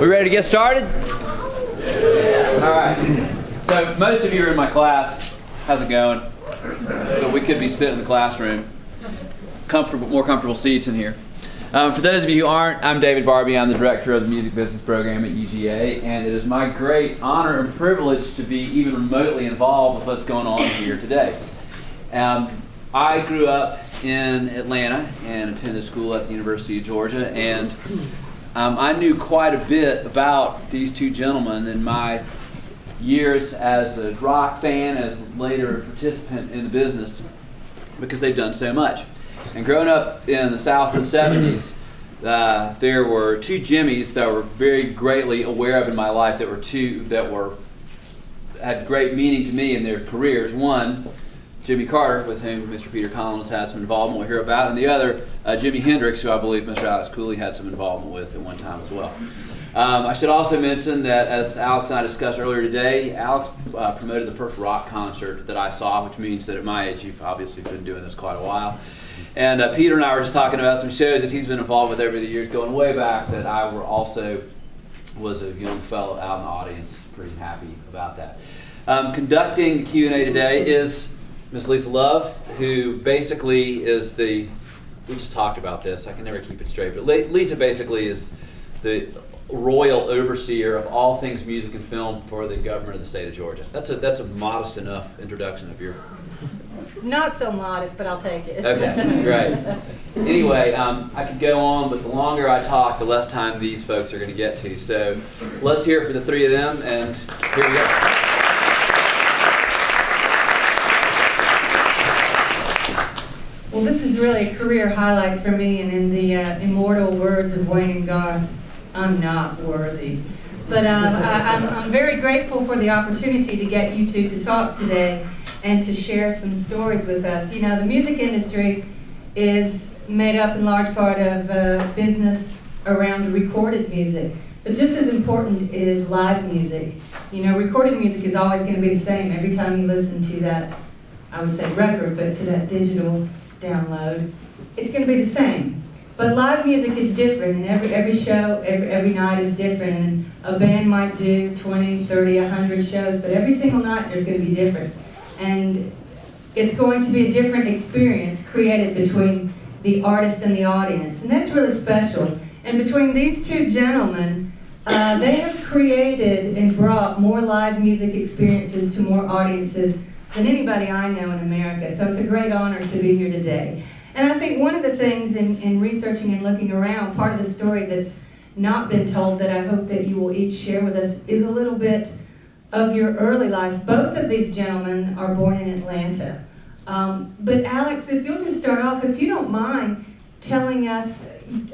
We ready to get started? All right. So most of you are in my class. How's it going? But we could be sitting in the classroom. More comfortable seats in here. For those of you who aren't, I'm David Barbie. I'm the director of the music business program at UGA, and it is my great honor and privilege to be even remotely involved with what's going on here today. I grew up in Atlanta and attended school at the University of Georgia, and I knew quite a bit about these two gentlemen in my years as a rock fan, as later a participant in the business, because they've done so much. And growing up in the South in the 70s, there were two Jimmys that were very greatly aware of in my life that had great meaning to me in their careers. One, Jimmy Carter, with whom Mr. Peter Conlon has had some involvement we'll hear about, and the other, Jimi Hendrix, who I believe Mr. Alex Cooley had some involvement with at one time as well. I should also mention that, as Alex and I discussed earlier today, Alex promoted the first rock concert that I saw, which means that at my age you've obviously been doing this quite a while. And Peter and I were just talking about some shows that he's been involved with over the years, going way back, that I was a young fellow out in the audience, pretty happy about that. Conducting the Q&A today is Miss Lisa Love, who basically is we just talked about this, I can never keep it straight, but Lisa basically is the royal overseer of all things music and film for the government of the state of Georgia. That's a modest enough introduction of your... Not so modest, but I'll take it. Okay, great. Anyway, I could go on, but the longer I talk, the less time these folks are going to get to. So let's hear it for the three of them, and here we go. Well, this is really a career highlight for me, and in the immortal words of Wayne and Garth, I'm not worthy. But I'm very grateful for the opportunity to get you two to talk today and to share some stories with us. You know, the music industry is made up in large part of business around recorded music. But just as important is live music. You know, recorded music is always going to be the same every time you listen to that, I would say record, but to that digital download, it's going to be the same. But live music is different, and every show, every night is different, and a band might do 20, 30, 100 shows, but every single night there's going to be different. And it's going to be a different experience created between the artist and the audience, and that's really special. And between these two gentlemen, they have created and brought more live music experiences to more audiences than anybody I know in America. So it's a great honor to be here today. And I think one of the things in researching and looking around, part of the story that's not been told that I hope that you will each share with us is a little bit of your early life. Both of these gentlemen are born in Atlanta. But Alex, if you'll just start off, if you don't mind telling us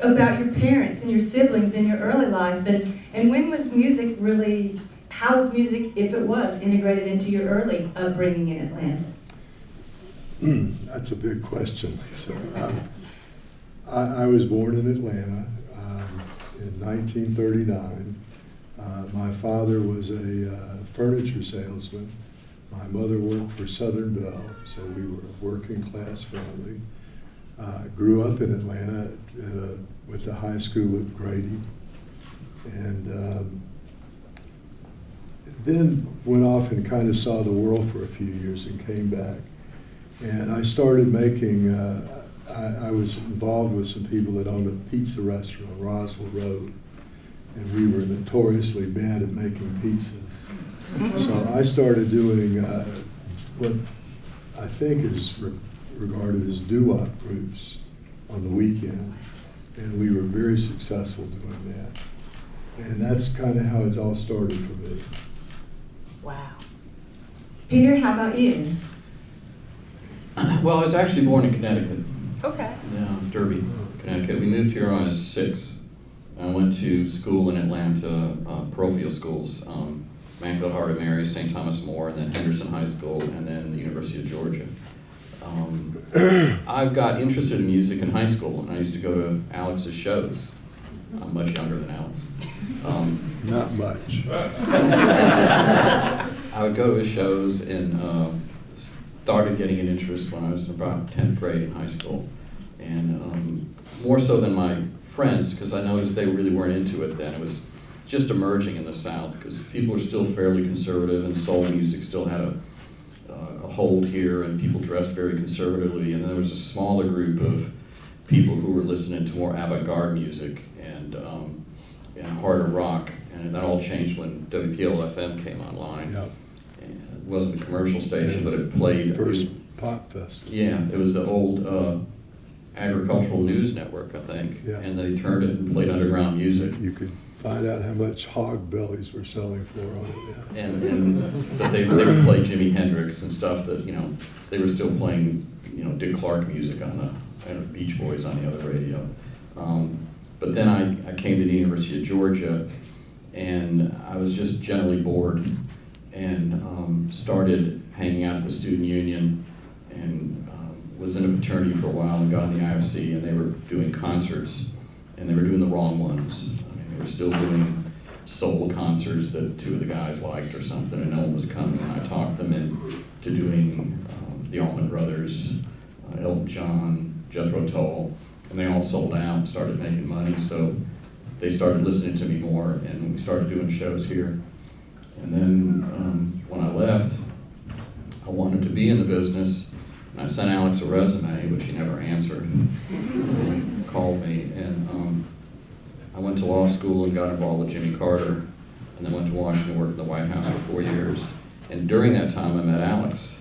about your parents and your siblings in your early life, and when was music really, how was music, if it was, integrated into your early upbringing in Atlanta? That's a big question, Lisa. I was born in Atlanta in 1939. My father was a furniture salesman. My mother worked for Southern Bell, so we were a working class family. Grew up in Atlanta went to high school at Grady, and then went off and kind of saw the world for a few years and came back. And I started making, I was involved with some people that owned a pizza restaurant on Roswell Road, and we were notoriously bad at making pizzas. So I started doing what I think is regarded as doo-wop groups on the weekend, and we were very successful doing that. And that's kind of how it all started for me. Wow. Peter, how about you? Well, I was actually born in Connecticut. Okay. Yeah, Derby, Connecticut. We moved here when I was 6. I went to school in Atlanta, parochial schools, Manfield Heart of Mary, St. Thomas More, and then Henderson High School, and then the University of Georgia. I got interested in music in high school, and I used to go to Alex's shows. I'm much younger than Alex. Not much. I would go to his shows and started getting an interest when I was in about 10th grade in high school. And more so than my friends, because I noticed they really weren't into it then. It was just emerging in the South, because people are still fairly conservative, and soul music still had a hold here, and people dressed very conservatively. And there was a smaller group of people who were listening to more avant-garde music and harder rock. And that all changed when WPL-FM came online. Yep. And it wasn't a commercial station, but it played. First pop festival. Yeah, it was the old agricultural news network, I think. Yeah. And they turned it and played underground music. You could find out how much hog bellies were selling for on it. Yeah. But they would play Jimi Hendrix and stuff that, they were still playing, Dick Clark music on the Beach Boys on the other radio. But then I came to the University of Georgia, and I was just generally bored, and started hanging out at the student union, and was in a fraternity for a while and got in the IFC, and they were doing concerts, and they were doing the wrong ones. I mean, they were still doing soul concerts that two of the guys liked or something, and no one was coming. And I talked them into doing the Allman Brothers, Elton John, Jethro Tull, and they all sold out and started making money. So they started listening to me more, and we started doing shows here. And then when I left, I wanted to be in the business. And I sent Alex a resume, which he never answered. He called me, and I went to law school and got involved with Jimmy Carter, and then went to Washington, worked in the White House for 4 years. And during that time, I met Alex,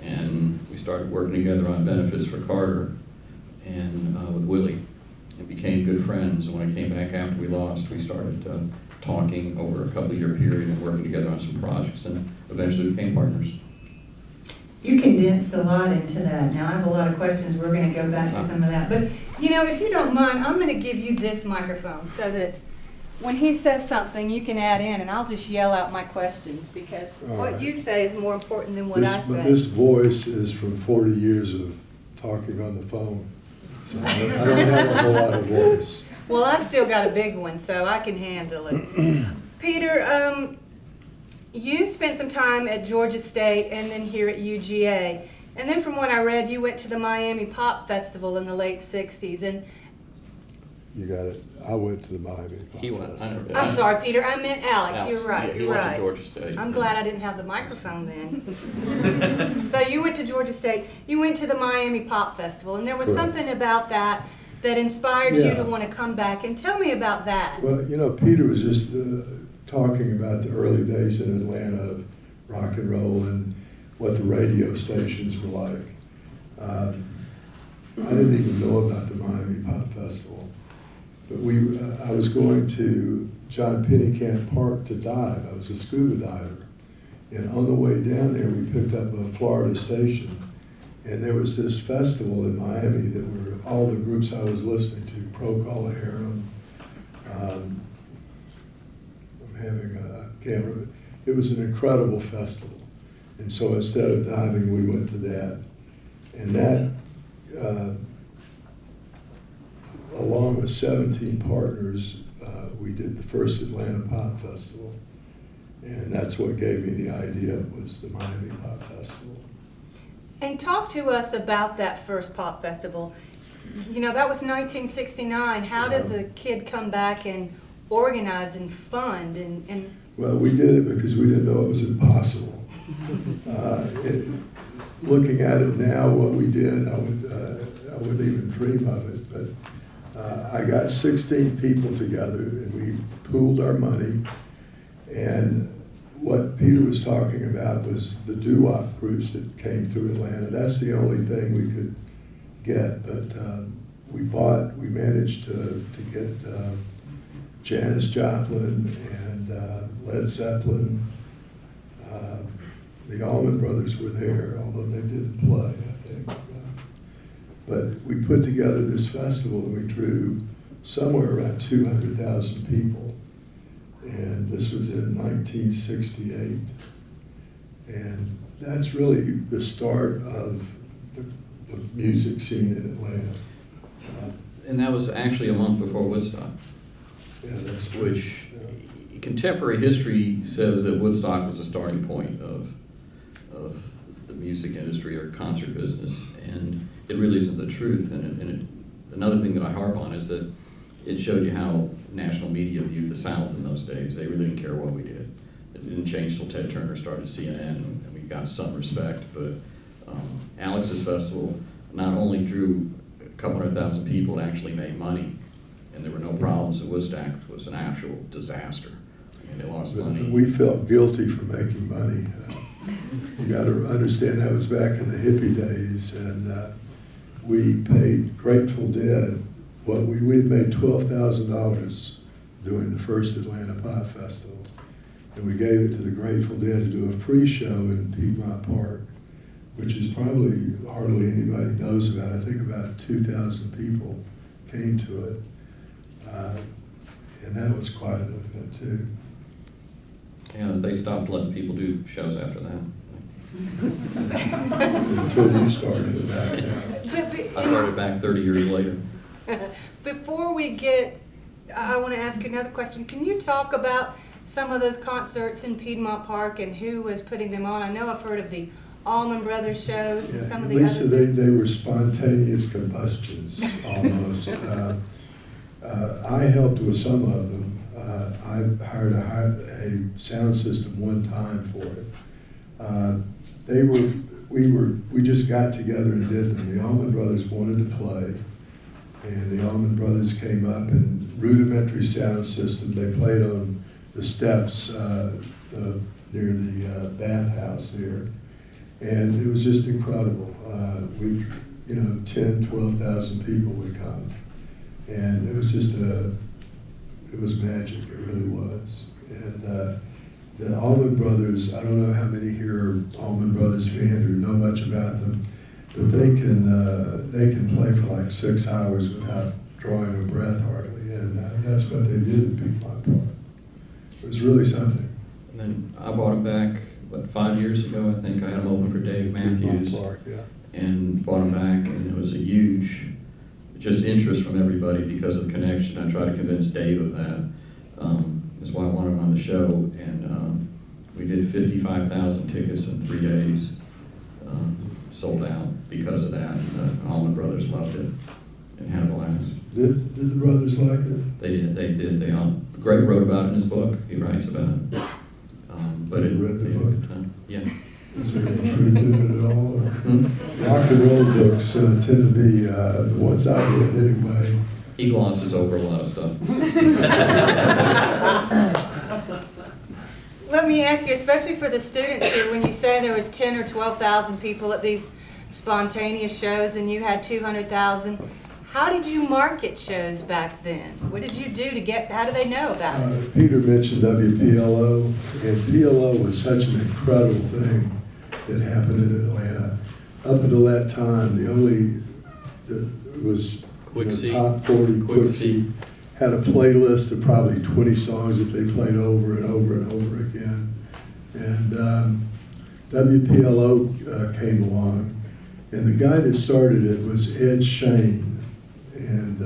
and we started working together on benefits for Carter and with Willie, and became good friends. And when I came back after we lost, we started talking over a couple-year period and working together on some projects, and eventually became partners. You condensed a lot into that. Now, I have a lot of questions. We're going to go back to some of that. But, if you don't mind, I'm going to give you this microphone so that when he says something, you can add in, and I'll just yell out my questions, because what you say is more important than what I say. This voice is from 40 years of talking on the phone, so I don't have a whole lot of voice. Well, I've still got a big one, so I can handle it. Peter, you spent some time at Georgia State and then here at UGA. And then from what I read, you went to the Miami Pop Festival in the late 60s. And You got it. I went to the Miami Pop He went. Festival. I'm sorry, Peter, I meant Alex. You're right, Yeah, he you're went right. to Georgia State. I'm glad I didn't have the microphone then. So you went to Georgia State, you went to the Miami Pop Festival, and there was Correct. something about that inspired you Yeah. to want to come back. And tell me about that. Well, Peter was just talking about the early days in Atlanta of rock and roll and what the radio stations were like. I didn't even know about the Miami Pop Festival, but I was going to John Pennekamp Park to dive. I was a scuba diver, and on the way down there, we picked up a Florida station, and there was this festival in Miami that were all the groups I was listening to: Procol Harum. It was an incredible festival. And so instead of diving, we went to that. And that, along with 17 partners, we did the first Atlanta Pop Festival. And that's what gave me the idea, was the Miami Pop Festival. And talk to us about that first pop festival. That was 1969. How does a kid come back and organize and fund and Well, we did it because we didn't know it was impossible. Looking at it now, what we did, I wouldn't even dream of it. But I got 16 people together, and we pooled our money. And what Peter was talking about was the doo-wop groups that came through Atlanta. That's the only thing we could get. But we managed to get Janis Joplin and Led Zeppelin. The Allman Brothers were there, although they didn't play, I think. But we put together this festival, and we drew somewhere around 200,000 people. And this was in 1968. And that's really the start of the music scene in Atlanta. And that was actually a month before Woodstock. Yeah, that's true. Which contemporary history says that Woodstock was the starting point of the music industry or concert business, and it really isn't the truth. And another thing that I harp on is that it showed you how national media viewed the South in those days. They really didn't care what we did. It didn't change till Ted Turner started CNN, and we got some respect. But Alex's festival not only drew a couple 100,000 people, it actually made money, and there were no problems. Woodstock was an actual disaster. I mean, they lost money. We felt guilty for making money. You got to understand that was back in the hippie days, and we paid Grateful Dead. We had made $12,000 doing the first Atlanta Pie Festival, and we gave it to the Grateful Dead to do a free show in Piedmont Park, which is probably hardly anybody knows about. I think about 2,000 people came to it, and that was quite an event too. Yeah, they stopped letting people do shows after that. Until you started back. I started back 30 years later. Before we get, I want to ask you another question. Can you talk about some of those concerts in Piedmont Park and who was putting them on? I know I've heard of the Allman Brothers shows and some of the Lisa, other they were spontaneous combustions almost. I helped with some of them. I hired a sound system one time for it. We just got together and did them. The Allman Brothers wanted to play, and the Allman Brothers came up and rudimentary sound system. They played on the steps near the bathhouse there, and it was just incredible. 10, 12,000 people would come, and it was just it was magic. It really was. And the Allman Brothers, I don't know how many here are Allman Brothers fans or know much about them, but they can play for like 6 hours without drawing a breath hardly, and that's what they did in Piedmont Park. It was really something. And then I bought them back, 5 years ago, I think. I had them open for Dave Matthews. Park, yeah. And bought them back, and it was a huge just interest from everybody because of the connection. I tried to convince Dave of that. That's why I wanted him on the show, and we did 55,000 tickets in 3 days, sold out because of that. The Allman Brothers loved it and had a blast. Did the brothers like it? They did. They all. Greg wrote about it in his book. He writes about it. But You read the book? Yeah. Is there any truth in it at all? Rock and roll books tend to be the ones I read anyway. He glosses over a lot of stuff. Let me ask you, especially for the students here, when you say there was 10 or 12,000 people at these spontaneous shows and you had 200,000, how did you market shows back then? What did you do to get, how do they know about it? Peter mentioned WPLO, and PLO was such an incredible thing that happened in Atlanta. Up until that time, it was top 40 Quick Seat had a playlist of probably 20 songs that they played over and over and over again. And WPLO came along, and the guy that started it was Ed Shane. And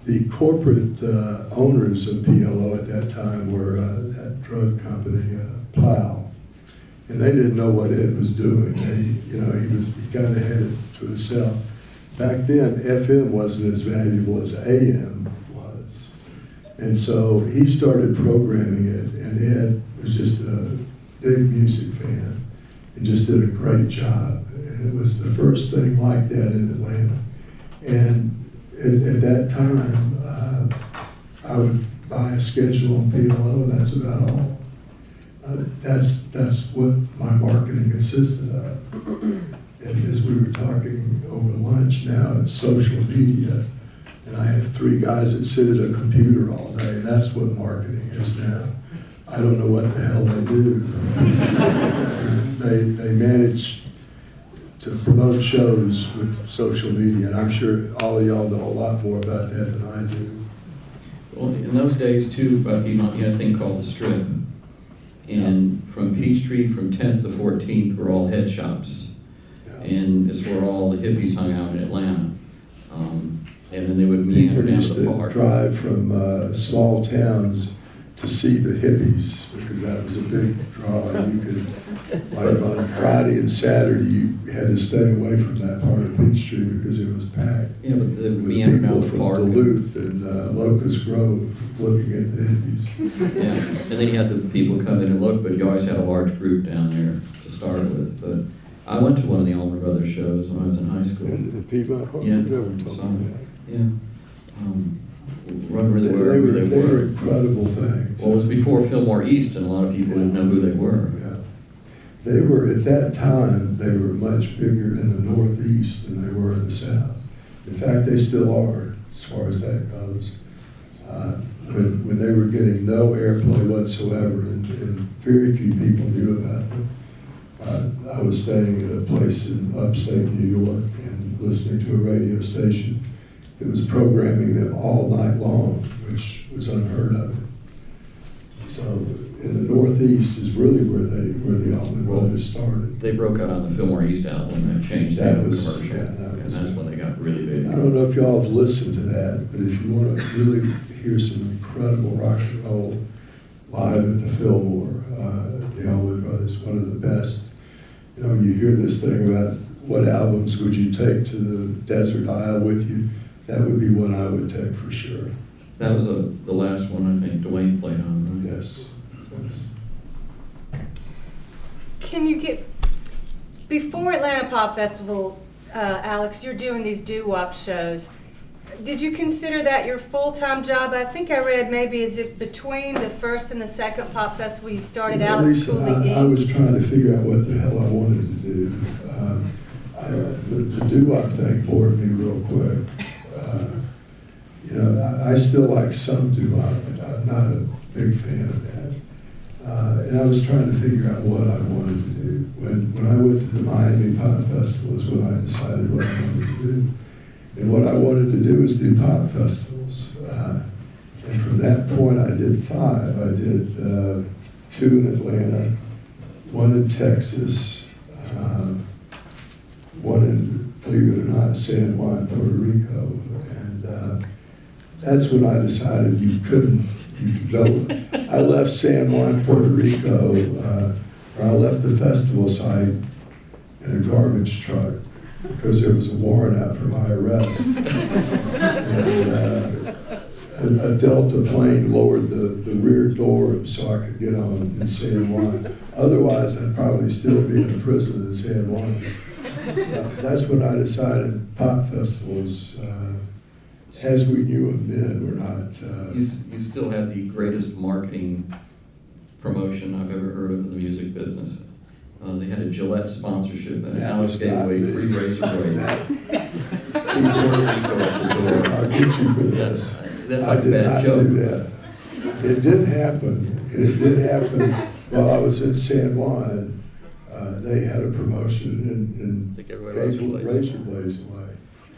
the corporate owners of PLO at that time were that drug company, Plow. And they didn't know what Ed was doing. He kind of had it to himself. Back then, FM wasn't as valuable as AM was. And so he started programming it, and Ed was just a big music fan and just did a great job. And it was the first thing like that in Atlanta. And at that time, I would buy a schedule on PLO, and that's about all. That's what my marketing consisted of. And as we were talking over lunch, now it's social media, and I have 3 guys that sit at a computer all day, and that's what marketing is now. I don't know what the hell they do. They manage to promote shows with social media, and I'm sure all of y'all know a lot more about that than I do. Well, in those days, too, Piedmont, you had a thing called the Strip. And from Peachtree, from 10th to 14th, were all head shops. And it's where all the hippies hung out in Atlanta. And then they would meander People down used to the to park. drive from small towns to see the hippies, because that was a big draw. You could, like on Friday and Saturday, you had to stay away from that part of Peachtree because it was packed. Yeah, but the With meandering people out the from park. Duluth and Locust Grove looking at the hippies. Yeah, and then you had the people come in and look, but you always had a large group down there to start with. But I went to one of the Allman Brothers shows when I was in high school. In Piedmont Park? Yeah, You never told saw me it. that. Yeah. Run really They where were, they they were were. incredible things. Well, it was before Fillmore East, and a lot of people didn't know who they were. Yeah. They were, at that time, they were much bigger in the Northeast than they were in the South. In fact, they still are, as far as that goes. When they were getting no airplay whatsoever, and very few people knew about them. I was staying at a place in upstate New York and listening to a radio station that was programming them all night long, which was unheard of. So in the Northeast is really where the Allman Brothers started. They broke out on the Fillmore East album and changed That to was- commercial, yeah, that was and that's it. when they got really big. I don't know if y'all have listened to that, but if you want to really hear some incredible rock and roll live at the Fillmore, the Allman Brothers, one of the best. You know, you hear this thing about what albums would you take to the desert isle with you? That would be one I would take for sure. That was the last one I think Dwayne played on, right? Yes. Yes. Can you get, before Atlanta Pop Festival, Alex, you're doing these doo-wop shows. Did you consider that your full-time job? I think I read maybe is it between the first and the second pop festival you started Well, Alex Lisa, Cooley I Inc.? was trying to figure out what the hell I wanted to do. The doo-wop thing bored me real quick. You know, I still like some doo-wop, but I'm not a big fan of that. And I was trying to figure out what I wanted to do. When I went to the Miami Pop Festival is when I decided what I wanted to do. And what I wanted to do was do pop festivals. And from that point, I did 5. I did 2 in Atlanta, 1 in Texas, 1 in, believe it or not, San Juan, Puerto Rico. And that's when I decided you couldn't, I left San Juan, Puerto Rico, or I left the festival site in a garbage truck because there was a warrant out for my arrest. And a Delta plane lowered the rear door so I could get on in San Juan. Otherwise, I'd probably still be in a prison in San Juan. That's when I decided pop festivals, as we knew them then, were not. You still have the greatest marketing promotion I've ever heard of in the music business. They had a Gillette sponsorship, and Alex gave away 3 razor blades. I'll get you for this. That's I like a did bad not joke. do that. It did happen. And it did happen while I was in San Juan. They had a promotion and gave razor blades away.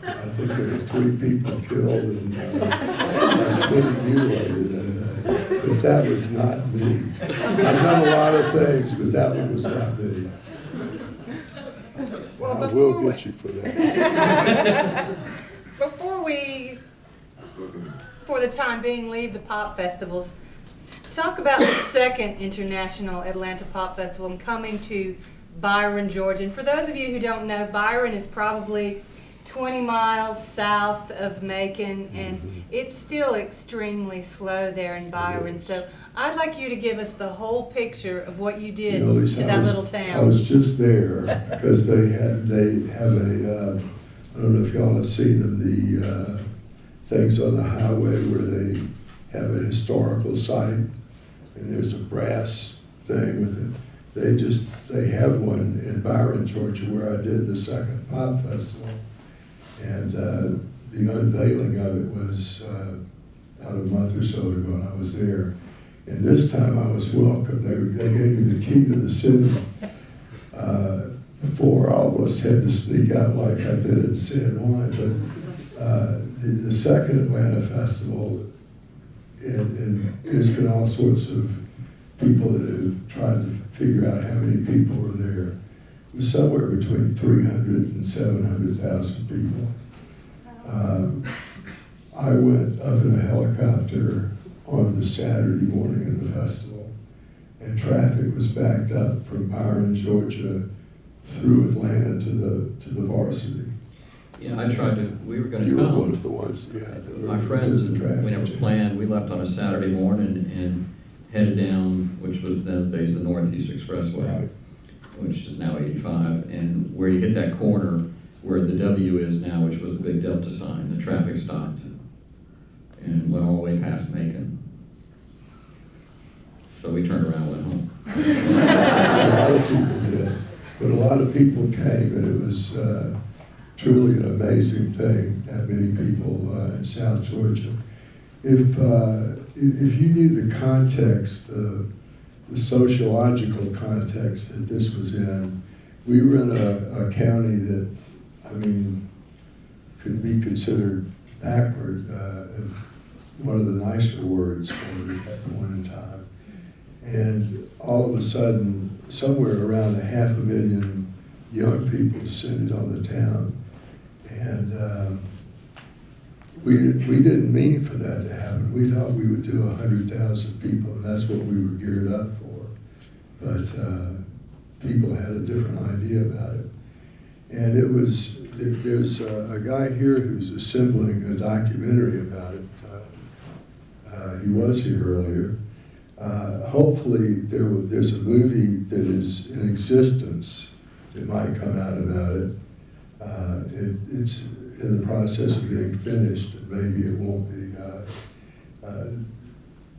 I think there were 3 people killed and 20 mutilated that day. But that was not me. I've done a lot of things, but that one was not me. Well, I will before get you for that. Before we, for the time being, leave the pop festivals, talk about the second International Atlanta Pop Festival and coming to Byron, Georgia. And for those of you who don't know, Byron is probably 20 miles south of Macon, and it's still extremely slow there in Byron. So I'd like you to give us the whole picture of what you did You know, Lisa, in that little town. I was just there because they have a, I don't know if y'all have seen them, the things on the highway where they have a historical site and there's a brass thing with it. They have one in Byron, Georgia, where I did the second pop festival. And the unveiling of it was about a month or so ago, and I was there. And this time I was welcome. They gave me the key to the city. Before I almost had to sneak out like I did in San Juan. But the second Atlanta festival, and there's been all sorts of people that have tried to figure out how many people were there. It was somewhere between 300 and 700,000 people. I went up in a helicopter on the Saturday morning of the festival, and traffic was backed up from Byron, Georgia, through Atlanta to the varsity. Yeah, we were gonna You were come. one of the ones, yeah. that were- My friends, was in the traffic we never jam. planned, we left on a Saturday morning and headed down, which was those days the Northeast Expressway, Right. which is now 85, and where you hit that corner where the W is now, which was the big Delta sign, the traffic stopped and went all the way past Macon. So we turned around and went home. A lot of people did, but a lot of people came, and it was truly an amazing thing, that many people in South Georgia. If you knew the context, the sociological context that this was in, we were in a county that, I mean, could be considered backward, one of the nicer words for it at that point in time. And all of a sudden, somewhere around 500,000 young people descended on the town. And we didn't mean for that to happen. We thought we would do 100,000 people, and that's what we were geared up for. But people had a different idea about it. And it was, there's a guy here who's assembling a documentary about it. He was here earlier. Hopefully there's a movie that is in existence that might come out about it. It's in the process of being finished, and maybe it won't be.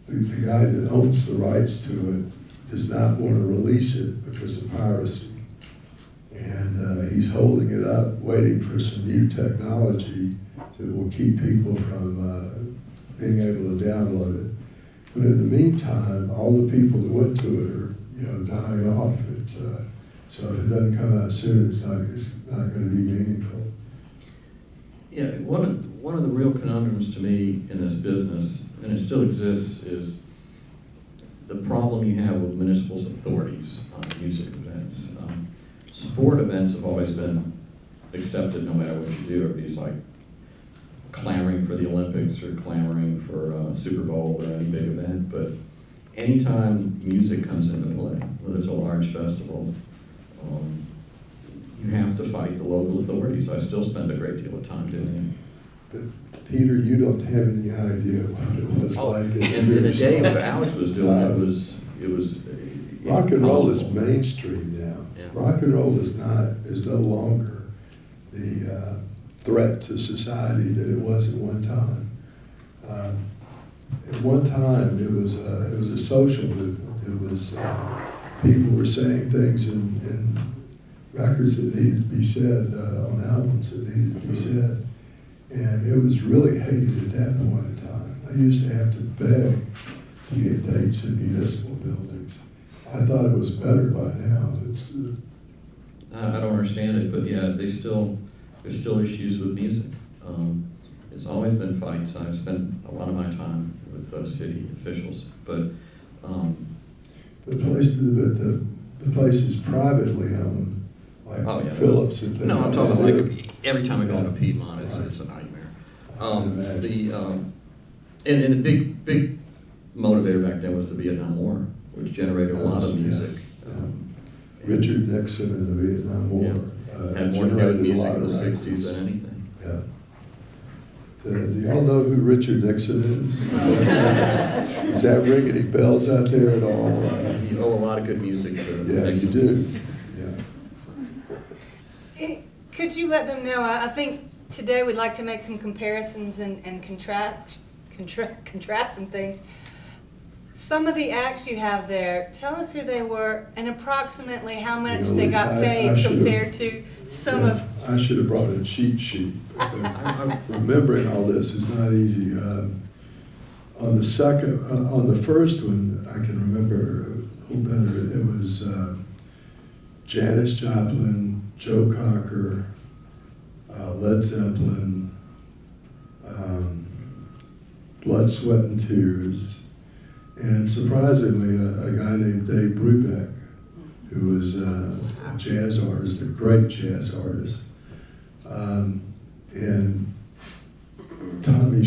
The guy that owns the rights to it does not want to release it because of piracy. And he's holding it up, waiting for some new technology that will keep people from being able to download it. But in the meantime, all the people that went to it are, dying off. So if it doesn't come out soon, it's not going to be meaningful. Yeah, one of the real conundrums to me in this business, and it still exists, is the problem you have with municipal authorities on music events. Sport events have always been accepted no matter what you do. Everybody's like clamoring for the Olympics or clamoring for Super Bowl or any big event, but anytime music comes into play, whether it's a large festival, you have to fight the local authorities. I still spend a great deal of time doing But Peter, you don't have any idea what it was like. In the day what Alex was doing, it was. Rock and roll is impossible. mainstream now. Yeah. Rock and roll is no longer the threat to society that it was at one time. At one time, it was a social movement. It was people were saying things in records that needed to be said, on albums that needed to be said, and it was really hated at that point in time. I used to have to beg to get dates in municipal buildings. I thought it was better by now. I don't understand it, but yeah, there's still issues with music. It's always been fights. I've spent a lot of my time with city officials, but the place is privately owned, like oh yeah, Phillips and things. no, I'm like talking that. like every time I go into Piedmont, it's a nightmare. And the big motivator back then was the Vietnam War, which generated a lot of music. Richard Nixon in the Vietnam War Had more to do with generated a music lot in the of 60s records. than anything. Yeah. Do y'all know who Richard Nixon is? Does that ring any bells out there at all? You owe a lot of good music to Yeah, you Nixon. do. Yeah. Could you let them know, I think today we'd like to make some comparisons and contrast some things. Some of the acts you have there, tell us who they were and approximately how much they got Lisa, I paid should've- compared to some Yeah, of. I should have brought a cheat sheet, because remembering all this is not easy. On the first one, I can remember a little better. It was Janis Joplin, Joe Cocker, Led Zeppelin, Blood, Sweat, and Tears, and surprisingly, a guy named Dave Brubeck, who was a jazz artist, a great jazz artist, and Tommy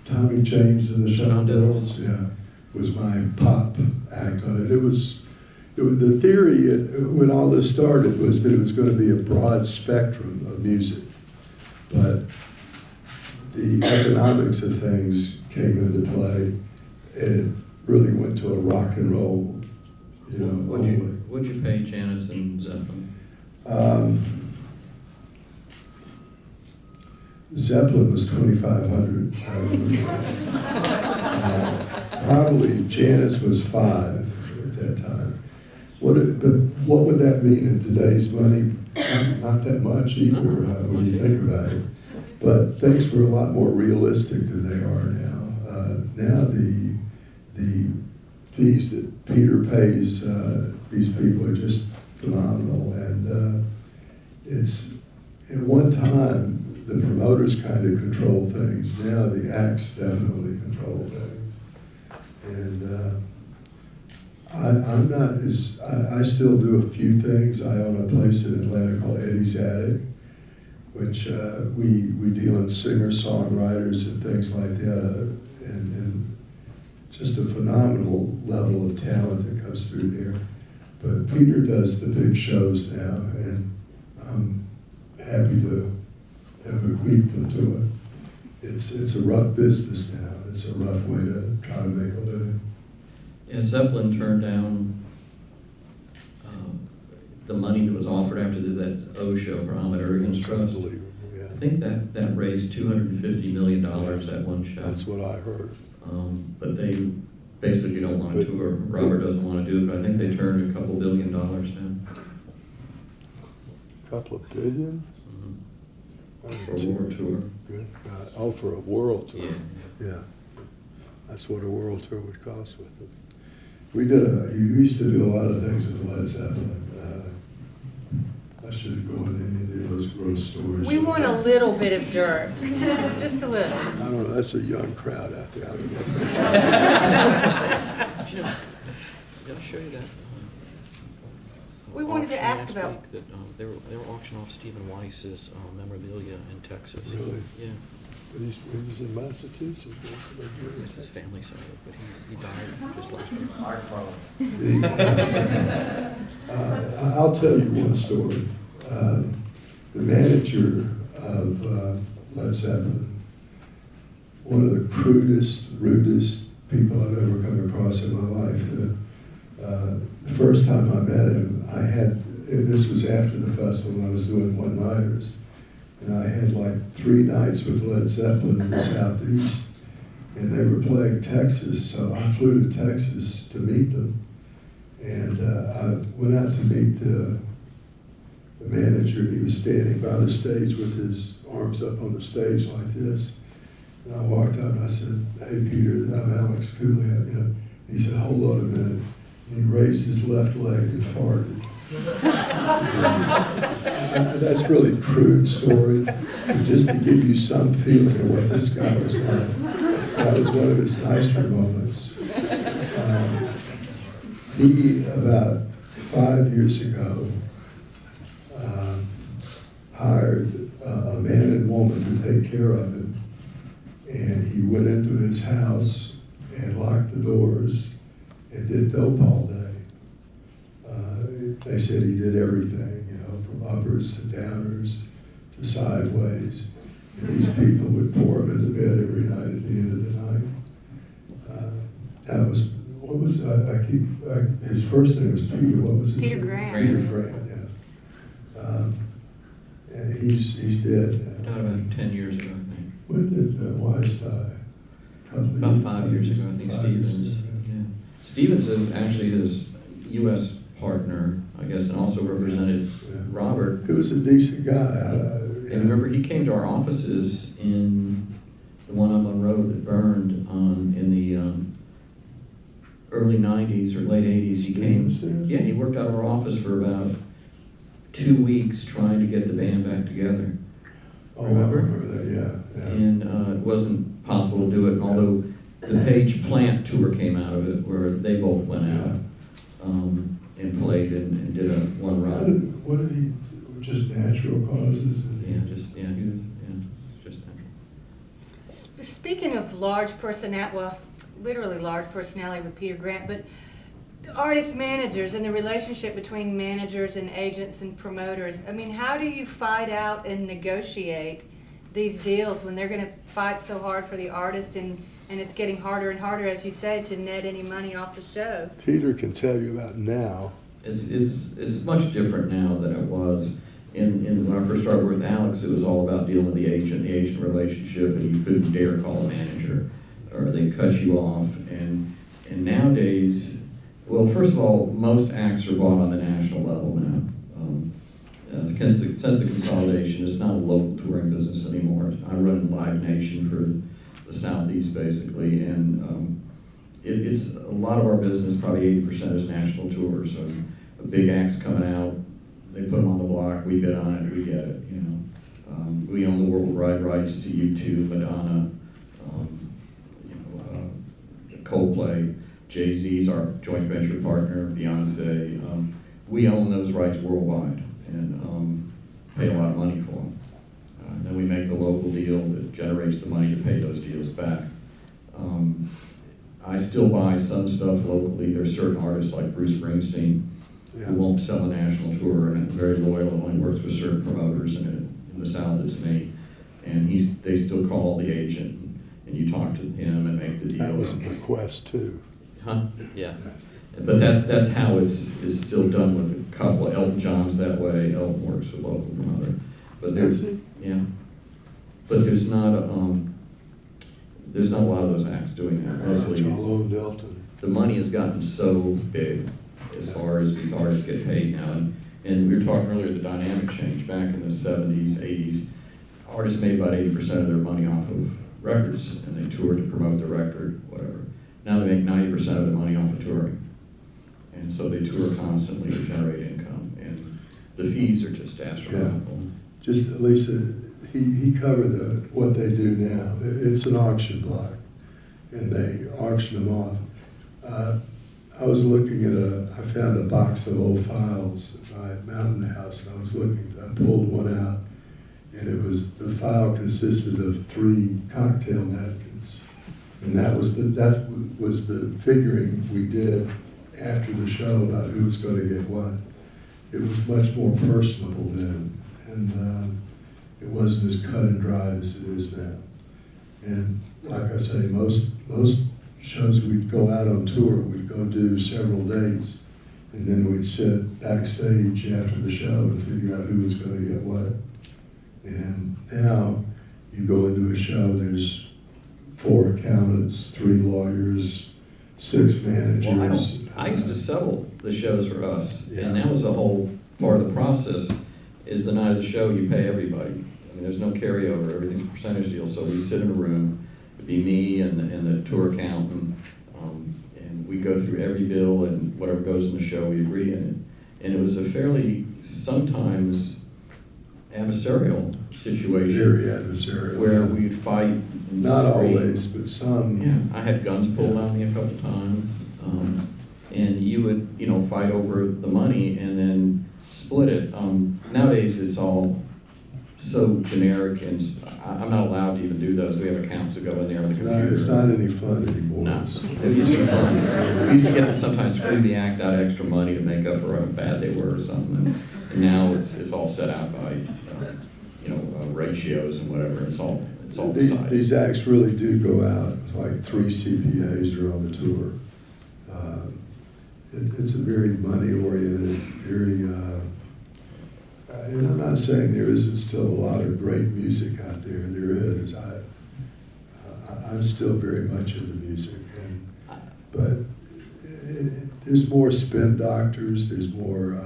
Tommy James and the Shondells. Shondells, yeah, was my pop act on it. It was the theory when all this started was that it was going to be a broad spectrum of music, but the economics of things came into play, and it really went to a rock and roll, you know. Would you pay Janis and Zeppelin? Zeppelin was $2,500. Probably Janis was $5 at that time. But what would that mean in today's money? Not that much either, when you think about it. But things were a lot more realistic than they are now. Now the fees that Peter pays these people are just phenomenal, and it's at one time the promoters kind of control things. Now the acts definitely control things, and I'm not as I still do a few things. I own a place in Atlanta called Eddie's Attic, which we deal in singer-songwriters and things like that, and just a phenomenal level of talent that comes through there. But Peter does the big shows now, and I'm happy to have bequeathed them to it. It's a rough business now. It's a rough way to try to make a living. Yeah, Zeppelin turned down the money that was offered after that O show for Ahmet Ertegun's Trust. Unbelievable, yeah. I think that raised $250 million at one show. That's what I heard. But they basically don't want to tour. Robert doesn't want to do it, but I think they turned a couple $1 billion down. A couple of billion? For a world tour. Good. Oh, for a world tour. Yeah. Yeah. That's what a world tour would cost with it. We used to do a lot of things with Led Zeppelin. I should go into any of those gross stories. We want a little bit of dirt, just a little. I don't know, that's a young crowd out there. I don't know. I'll show you that. We wanted to auction ask last about. week that, they were auctioning off Stephen Weiss's memorabilia in Texas. Really? Yeah. But he was in Massachusetts. It's his family side, but he died just last week. I'll tell you one story. The manager of Led Zeppelin, one of the crudest, rudest people I've ever come across in my life. The first time I met him, this was after the festival, and I was doing one-nighters. And I had like 3 nights with Led Zeppelin in the Southeast, and they were playing Texas, so I flew to Texas to meet them. And I went out to meet the manager. He was standing by the stage with his arms up on the stage like this. And I walked out and I said, "Hey Peter, I'm Alex Cooley." He said, "Hold on a minute." And he raised his left leg and farted. That's a really crude story, but just to give you some feeling of what this guy was like. That was one of his nicer moments. He, about 5 years ago, hired a man and woman to take care of him, and he went into his house and locked the doors and did dope all day. They said he did everything, from uppers to downers to sideways. And these people would pour him into bed every night at the end of the night. His first name was Peter. What was his Peter name? Grant. Peter Grant, yeah. And he's dead now. Died about 10 years ago, I think. When did Weiss die? About 5 years ago, I think. 5 years Stevens. ago. Yeah. Stevens is actually his U.S. partner, I guess, and also represented Yeah. Robert. He was a decent guy. And remember, he came to our offices in the one on Monroe that burned in the early 90s or late 80s. He came. Stevens there? Yeah, he worked out of our office for about 2 weeks trying to get the band back together. Oh, Remember? I remember that, yeah. And it wasn't possible to do it, although the Page Plant tour came out of it, where they both went out and played and did a one run. What did he, just natural causes? Yeah, just natural. speaking of large personality, well, literally large personality with Peter Grant, but artist managers and the relationship between managers and agents and promoters. I mean, how do you fight out and negotiate these deals when they're going to fight so hard for the artist and it's getting harder and harder, as you say, to net any money off the show? Peter can tell you about now. It's much different now than it was. When I first started with Alex, it was all about dealing with the agent relationship, and you couldn't dare call a manager, or they cut you off. And nowadays, well, first of all, most acts are bought on the national level now. Since the consolidation, it's not a local touring business anymore. I run Live Nation for the Southeast, basically, and it's a lot of our business, probably 80% is national tours. So a big act's coming out, they put them on the block, we bid on it, we get it, you know. We own the worldwide rights to U2, Madonna, Coldplay, Jay-Z's our joint venture partner, Beyonce. We own those rights worldwide and pay a lot of money for them. Then we make the local deal that generates the money to pay those deals back. I still buy some stuff locally. There's certain artists like Bruce Springsteen who won't sell a national tour and very loyal, only works with certain promoters, and in the South it's me. And they still call the agent, and you talk to him and make the deal. That was a request too. Huh? Yeah. But that's how it's still done with a couple. Elton John's that way. Elton works with local promoter. But there's But there's not a lot of those acts doing that. Mostly the money has gotten so big as far as these artists get paid now. And we were talking earlier, the dynamic change. Back in the 70s, 80s, artists made about 80% of their money off of records, and they toured to promote the record, whatever. Now they make 90% of their money off of touring. And so they tour constantly to generate income. And the fees are just astronomical. Yeah. Just, Lisa, he covered what they do now. It's an auction block, and they auction them off. I was looking at I found a box of old files at my Mountain House, and I pulled one out, and the file consisted of 3 cocktail napkins, and that was the figuring we did after the show about who was going to get what. It was much more personable then, and it wasn't as cut and dried as it is now. And like I say, most shows we'd go out on tour, we'd go do several dates, and then we'd sit backstage after the show and figure out who was going to get what. And now you go into a show, there's 4 accountants, 3 lawyers, 6 managers. Well, I used to settle the shows for us, and that was the whole part of the process. Is the night of the show you pay everybody. I mean, there's no carryover. Everything's a percentage deal. So we sit in a room. It'd be me and the tour accountant, and we go through every bill and whatever goes in the show. We agree in it, and it was a fairly sometimes adversarial situation. Very adversarial. Where we'd fight. Not always, but some. Yeah, I had guns pulled on me a couple times, and you would fight over the money and then split it. Nowadays it's all so generic, and I'm not allowed to even do those. We have accounts that go in there on the computer. It's not any fun anymore. No, it used to be fun. We used to get to sometimes screw the act out extra money to make up for how bad they were or something. And now it's all set out by ratios and whatever. It's all decided. These acts really do go out with like 3 CPAs are on the tour. It's a very money-oriented, very, and I'm not saying there isn't still a lot of great music out there. There is. I'm still very much into music, but there's more spin doctors. There's more.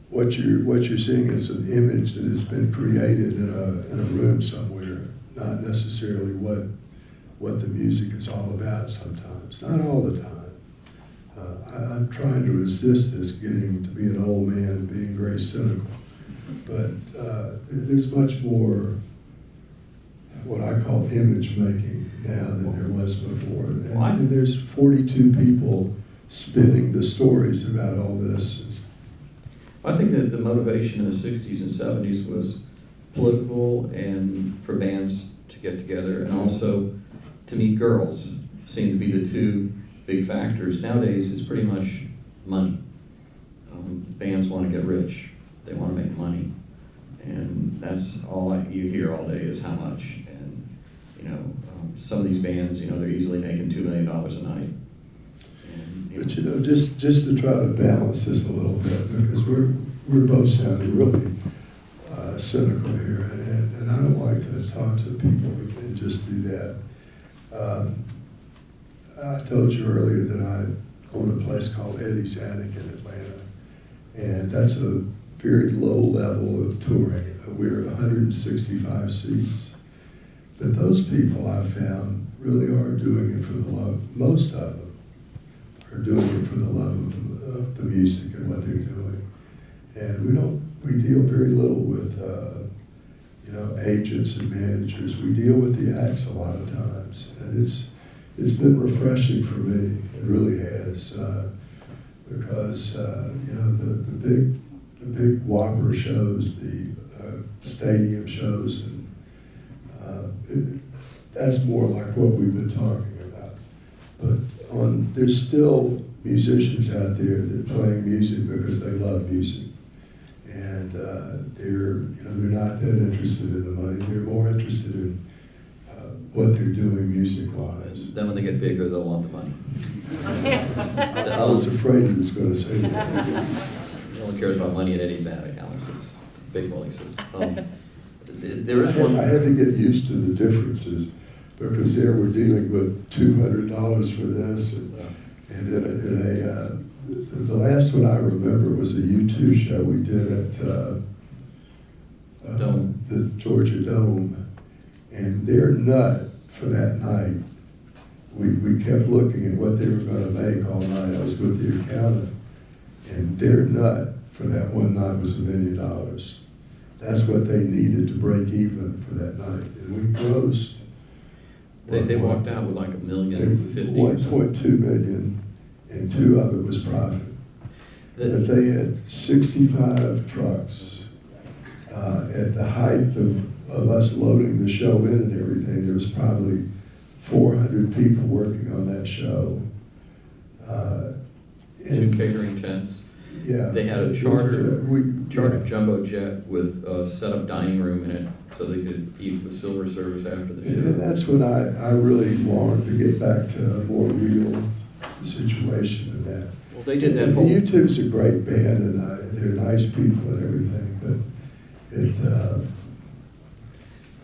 What you're seeing is an image that has been created in a room somewhere, not necessarily what the music is all about. Sometimes, not all the time. I'm trying to resist this getting to be an old man and being very cynical, but there's much more what I call image making now than there was before. And there's 42 people spinning the stories about all this. I think that the motivation in the 60s and 70s was political and for bands to get together, and also to meet girls seem to be the two big factors. Nowadays, it's pretty much money. Bands want to get rich. They want to make money. And that's all you hear all day is how much. And, some of these bands, they're easily making $2 million a night. And, But just to try to balance this a little bit, because we're both sounding really cynical here, and I don't like to talk to people and just do that. I told you earlier that I own a place called Eddie's Attic in Atlanta, and that's a very low level of touring. We're 165 seats. But those people I found really are doing it for the love. Most of them are doing it for the love of the music and what they're doing. And we deal very little with, agents and managers. We deal with the acts a lot of times. And it's been refreshing for me. It really has. Because, the big Whopper shows, the stadium shows, and that's more like what we've been talking about. But there's still musicians out there that play music because they love music, and they're not that interested in the money. They're more interested in what they're doing music-wise. Then when they get bigger, they'll want the money. I was afraid he was going to say that. No one cares about money at Eddie's Attic, Alex. It's big releases. There is one. I had to get used to the differences, because there we're dealing with $200 for this, and the last one I remember was a U2 show we did at the Georgia Dome, and their nut for that night, we kept looking at what they were going to make all night. I was with the accountant, and their nut for that one night was $1 million. That's what they needed to break even for that night, and we grossed. They walked out with like $1.05 million. 1.2 million, and 2 of it was profit. But they had 65 trucks. At the height of us loading the show in and everything, there was probably 400 people working on that show. 2 catering tents. Yeah. They had a charter jumbo jet with a set-up dining room in it, so they could eat with silver service after the show. And that's when I really longed to get back to a more real situation than that. Well, they did that and whole... U2's a great band, and they're nice people and everything, but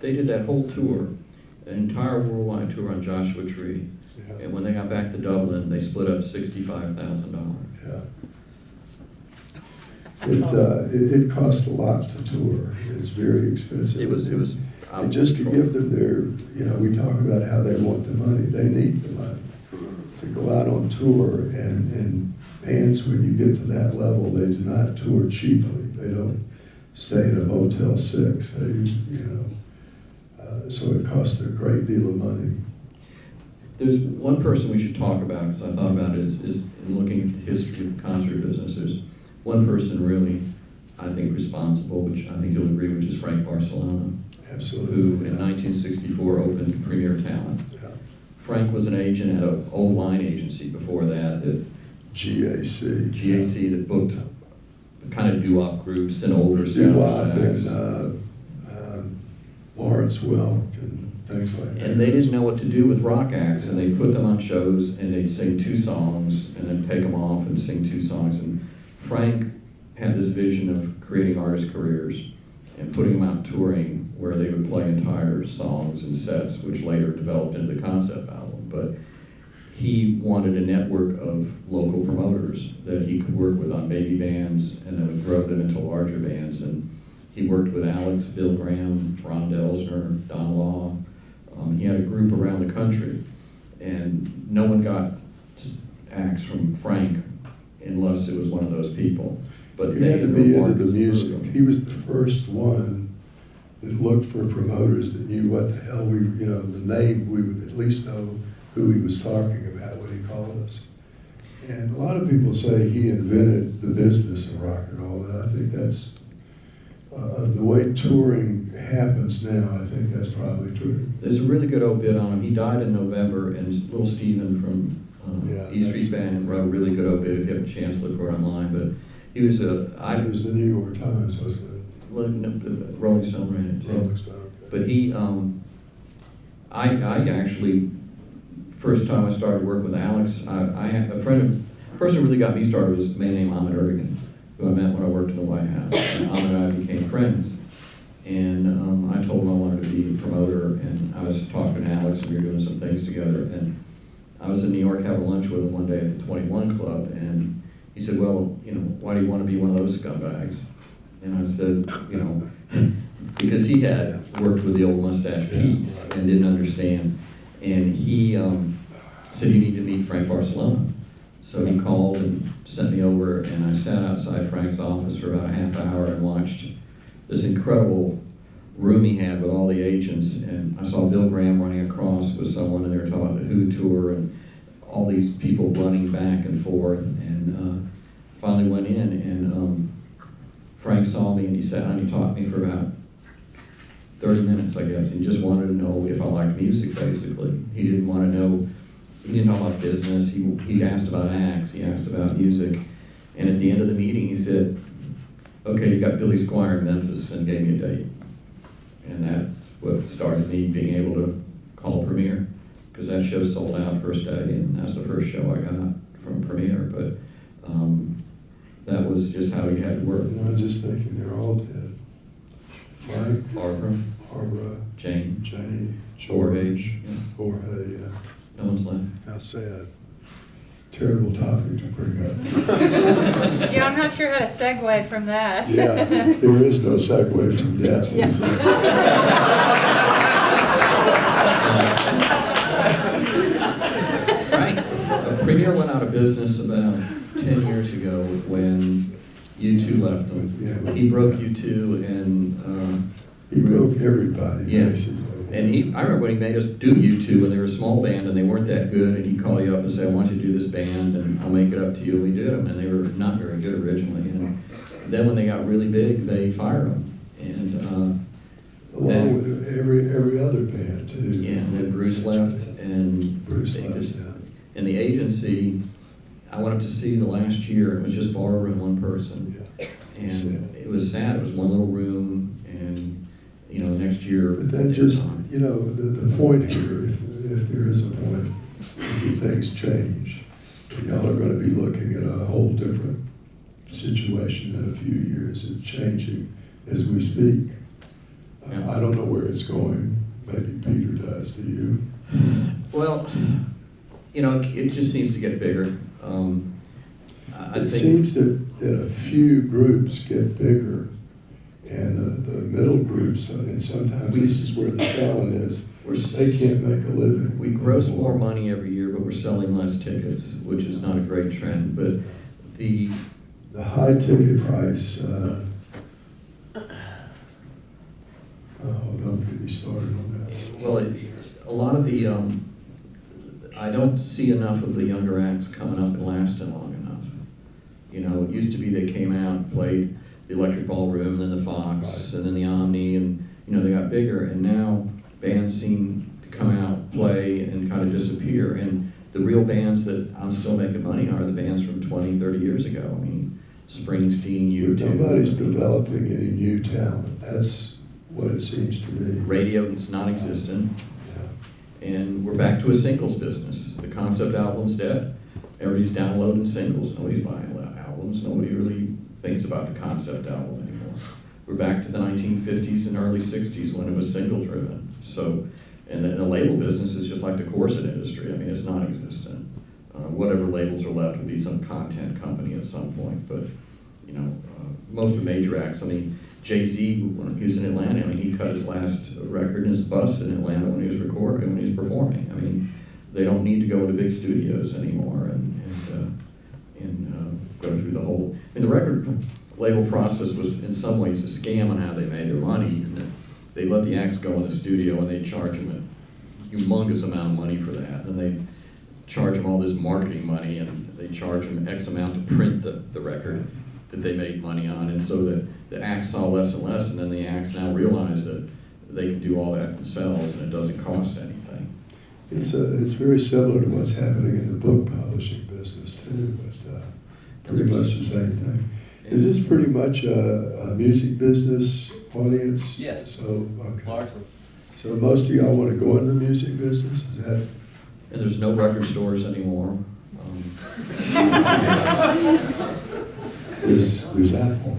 They did that whole tour, an entire worldwide tour on Joshua Tree. Yeah. And when they got back to Dublin, they split up $65,000. Yeah. It cost a lot to tour. It's very expensive. It was. And just to give them their, we talk about how they want the money. They need the money to go out on tour. And bands, when you get to that level, they do not tour cheaply. They don't stay in a Motel 6. So it costs a great deal of money. There's one person we should talk about, because I thought about it, is in looking at the history of the concert business. There's one person really, I think, responsible, which I think you'll agree, which is Frank Barcelona. Absolutely. Who in 1964 opened Premier Talent. Yeah. Frank was an agent at an old line agency before that GAC. GAC that booked kind of doo-wop groups and older Doo-wop established acts. and Lawrence Welk and things like that. And they didn't know what to do with rock acts, and they put them on shows, and they'd sing 2 songs, and then take them off and sing 2 songs. And Frank had this vision of creating artist careers and putting them out touring where they would play entire songs and sets, which later developed into the concept album. But he wanted a network of local promoters that he could work with on baby bands and then would grow them into larger bands. And he worked with Alex, Bill Graham, Ron Delsner, Don Law. He had a group around the country, and no one got acts from Frank unless it was one of those people. But you had to be into the music. He was the first one that looked for promoters that knew what the hell the name, we would at least know who he was talking about when he called us. And a lot of people say he invented the business of rock and roll, and I think the way touring happens now, I think that's probably true. There's a really good obit on him. He died in November, and Little Steven from E Street Band wrote a really good obit. If you have a chance, look for it online. But he was It was the New York Times, wasn't it? well, Rolling Stone ran it too. Rolling Stone. Okay. But he, I actually, first time I started working with Alex, I had a person who really got me started was a man named Ahmet Erdogan, who I met when I worked in the White House. And Ahmet and I became friends. And I told him I wanted to be a promoter, and I was talking to Alex, and we were doing some things together. And I was in New York having lunch with him one day at the 21 Club, and he said, well, you know, why do you want to be one of those scumbags? And I said, you know, because he had worked with the old Mustache Pete's and didn't understand. And he said, you need to meet Frank Barcelona. So he called and sent me over, and I sat outside Frank's office for about a half hour and watched this incredible room he had with all the agents. And I saw Bill Graham running across with someone, and they were talking about the Who tour and all these people running back and forth. And finally went in, and Frank saw me, and he sat down and he talked to me for about 30 minutes, I guess. He just wanted to know if I liked music, basically. He didn't want to know, he didn't know about business. He asked about acts, he asked about music. And at the end of the meeting, he said, okay, you got Billy Squier in Memphis, and gave me a date. And that's what started me being able to call Premiere, because that show sold out first day, and that's the first show I got from Premiere. But that was just how he had to work. And I'm just thinking they're all dead. Frank, Barbara, Jane, George, Jorge, yeah. No one's left. How sad. Terrible topic to bring up. Yeah, I'm not sure how to segue from that. Yeah, there is no segue from death. Yeah. Right. Premiere went out of business about 10 years ago when U2 left them. Yeah. He broke U2, and He broke everybody, yeah. basically. And I remember when he made us do U2, and they were a small band and they weren't that good, and he'd call you up and say, I want you to do this band, and I'll make it up to you. And we did them, and they were not very good originally. And then when they got really big, they fired them. And along with every other band too. yeah, and then Bruce left, and Bruce they left, just, yeah. and the agency, I went up to see the last year, it was just Barbara and one person. Yeah. And Sad. it was sad. It was one little room, and you know, next year. But that just, you know, the point here, if there is a point, is that things change. Y'all are going to be looking at a whole different situation in a few years. It's changing as we speak. Yeah. I don't know where it's going. Maybe Peter does. Do you? Well, you know, it just seems to get bigger. I It think seems that a few groups get bigger, and the middle groups, and sometimes this is where the talent is, they can't make a living. we gross more money every year, but we're selling less tickets, which is not a great trend. But the high ticket price, don't get me started on that. well, a lot of the I don't see enough of the younger acts coming up and lasting long enough. You know, it used to be they came out, played the Electric Ballroom, then the Fox, Right. and then the Omni, and you know, they got bigger, and now bands seem to come out, play, and kind of disappear. And the real bands that I'm still making money are the bands from 20, 30 years ago. I mean, Springsteen, U2. Nobody's developing any new talent. That's what it seems to me. Radio is non-existent, Yeah. and we're back to a singles business. The concept album's dead. Everybody's downloading singles. Nobody's buying albums. Nobody really thinks about the concept album anymore. We're back to the 1950s and early 60s when it was single driven. So, and the label business is just like the corset industry. I mean, it's non-existent. Whatever labels are left will be some content company at some point. But, you know, most of the major acts, I mean, Jay-Z, when he was in Atlanta, I mean, he cut his last record in his bus in Atlanta when he was recording, when he was performing. I mean, they don't need to go to big studios anymore and go through the whole. I mean, the record label process was in some ways a scam on how they made their money. And they let the acts go in the studio and they charge them a humongous amount of money for that. And they charge them all this marketing money, and they charge them X amount to print the record. that they made money on, and so the acts saw less and less, and then the acts now realize that they can do all that themselves and it doesn't cost anything. It's very similar to what's happening in the book publishing business too, but pretty much the same thing. Is this pretty much a music business audience? Yes. So, okay. Largely. So most of y'all want to go into the music business? Is that? And there's no record stores anymore. There's Apple.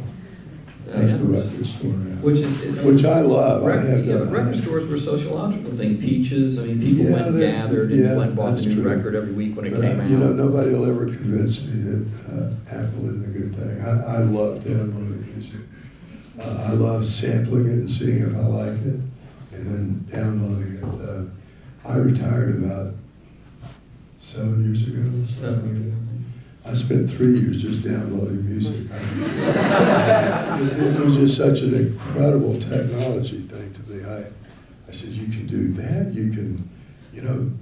That's the record store now. Which I love. Record stores were a sociological thing. Peaches, I mean, people went and gathered and went and bought the new record every week when it came out. You know, nobody will ever convince me that Apple isn't a good thing. I love downloading music. I love sampling it and seeing if I like it, and then downloading it. I retired about 7 years ago. I spent 3 years just downloading music. It was just such an incredible technology thing to me. I said, you can do that, you can,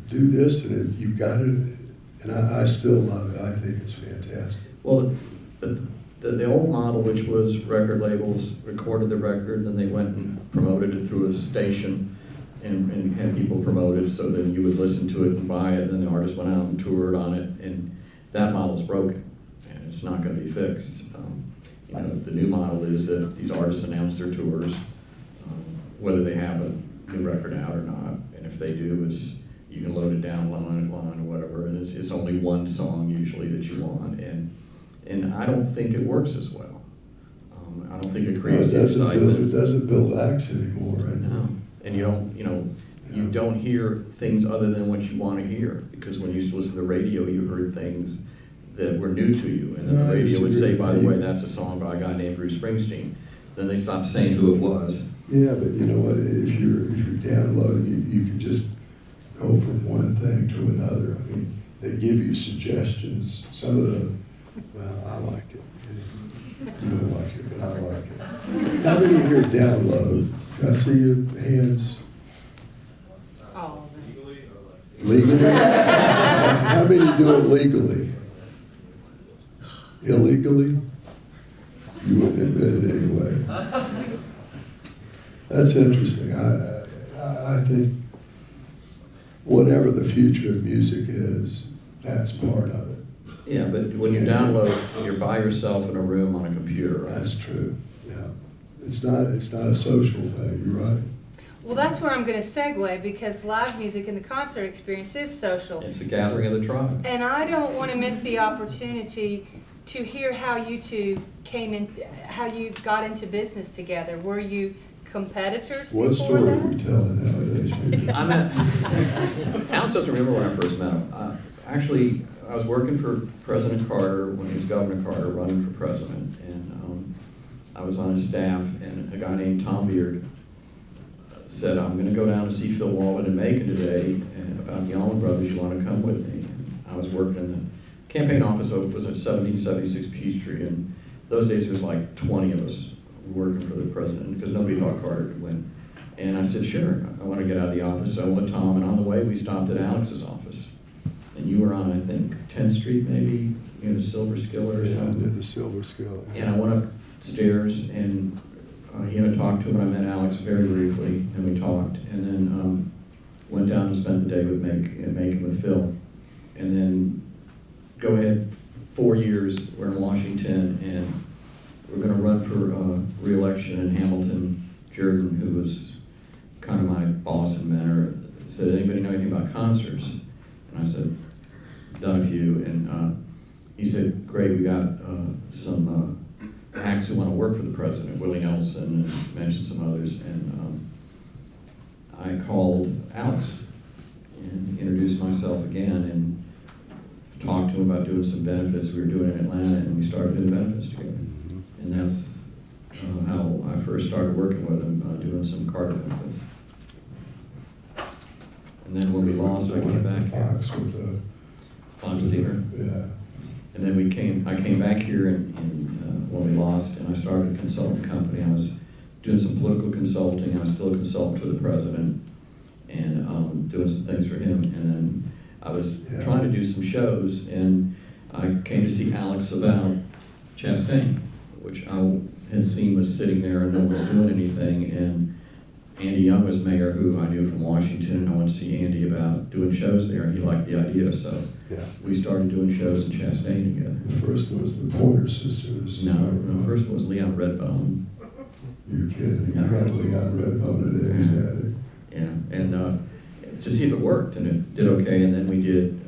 do this, and you got it. And I still love it. I think it's fantastic. Well, the old model, which was record labels recorded the record, then they went and promoted it through a station and had people promote it, so then you would listen to it and buy it, and then the artist went out and toured on it, and that model's broken, and it's not going to be fixed. The new model is that these artists announce their tours, whether they have a new record out or not, and if they do, you can load it down line or whatever, and it's only one song usually that you want, and I don't think it works as well. I don't think it creates excitement. It doesn't build acts anymore, right? No, and you don't hear things other than what you want to hear, because when you used to listen to the radio, you heard things that were new to you, and then the radio would say, by the way, that's a song by a guy named Bruce Springsteen. Then they stopped saying who it was. Yeah, but you know what? If you're downloading, you can just go from one thing to another. I mean, they give you suggestions. Some of them, well, I like it. You don't like it, but I like it. How many here download? Can I see your hands? Oh. Legally? How many do it legally? Illegally? You wouldn't admit it anyway. That's interesting. I think whatever the future of music is, that's part of it. Yeah, but when you download, you're by yourself in a room on a computer, right? That's true, yeah. It's not a social thing, you're right. Well, that's where I'm going to segue, because live music and the concert experience is social. It's a gathering of the tribe. And I don't want to miss the opportunity to hear how you two how you got into business together. Were you competitors What before story that? are we telling nowadays? Alex doesn't remember when I first met him. Actually, I was working for President Carter when he was Governor Carter, running for president, and I was on his staff, and a guy named Tom Beard said, I'm going to go down to see Phil Walden in Macon today about the Allman Brothers. You want to come with me? And I was working in the campaign office, was at 1776 Peachtree, and those days there was like 20 of us working for the president, because nobody thought Carter could win. And I said, sure, I want to get out of the office. So I went with Tom, and on the way we stopped at Alex's office. And you were on, I think, 10th Street maybe, the Silver Skillet or something. Yeah, the Silver Skillet. And I went upstairs, and he had to talk to him, and I met Alex very briefly, and we talked, and then went down and spent the day with Macon with Phil. And then go ahead 4 years, we're in Washington, and we're going to run for re-election, and Hamilton Jordan, who was kind of my boss and mentor, said, anybody know anything about concerts? And I said, done a few, and he said, great, we got some acts who want to work for the president, Willie Nelson, and mentioned some others, and I called Alex and introduced myself again, and talked to him about doing some benefits we were doing in Atlanta, and we started doing benefits together. And that's how I first started working with him, doing some Carter benefits. And then when we lost, I came back here. Fox with Fox Theater. Yeah. And then I came back here when we lost, and I started a consulting company. I was doing some political consulting. I was still a consultant to the president, and doing some things for him. And then I was trying to do some shows, and I came to see Alex about Chastain. which I had seen was sitting there and no one was doing anything, and Andy Young was mayor, who I knew from Washington, and I went to see Andy about doing shows there, and he liked the idea, so Yeah. we started doing shows in Chastain together. The first one was the Pointer Sisters. No, the first one was Leon Redbone. You're kidding. I got Leon Redbone at Eddie's Attic. Yeah, and to see if it worked, and it did okay, and then we did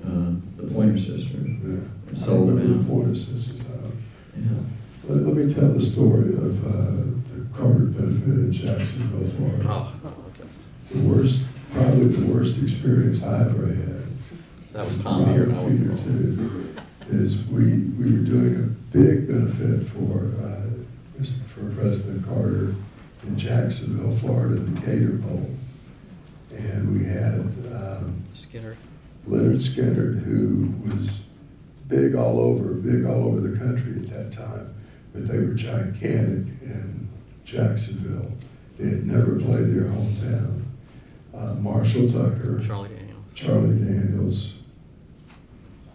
the Pointer Sisters. Yeah. And sold I them remember out. the Pointer Sisters out. Yeah. Let me tell the story of the Carter benefit in Jacksonville, Florida. Oh, okay. The worst, probably the worst experience I ever had. That was Tom Beard. Robert Peter too. Is we were doing a big benefit for President Carter in Jacksonville, Florida, the Gator Bowl, and we had Skinner. Leonard Skinner, who was big all over the country at that time, but they were gigantic in Jacksonville. They had never played their hometown. Marshall Tucker, Charlie Daniels.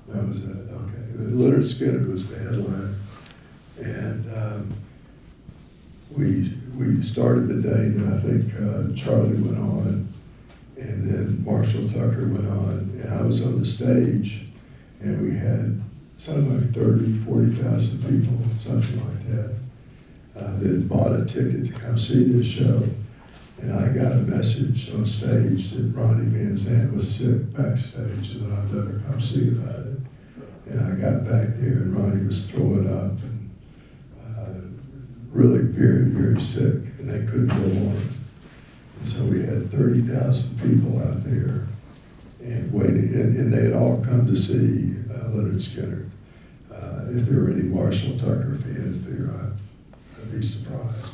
That was it. Okay. Leonard Skinner was the headliner, and we started the date, and I think Charlie went on, and then Marshall Tucker went on, and I was on the stage, and we had something like 30, 40,000 people, something like that, that had bought a ticket to come see this show. And I got a message on stage that Ronnie Van Zant was sick backstage and that I better come see about it. And I got back there and Ronnie was throwing up and really very, very sick, and they couldn't go on. And so we had 30,000 people out there and waiting, and they had all come to see Leonard Skinner. If there were any Marshall Tucker fans there, I'd be surprised.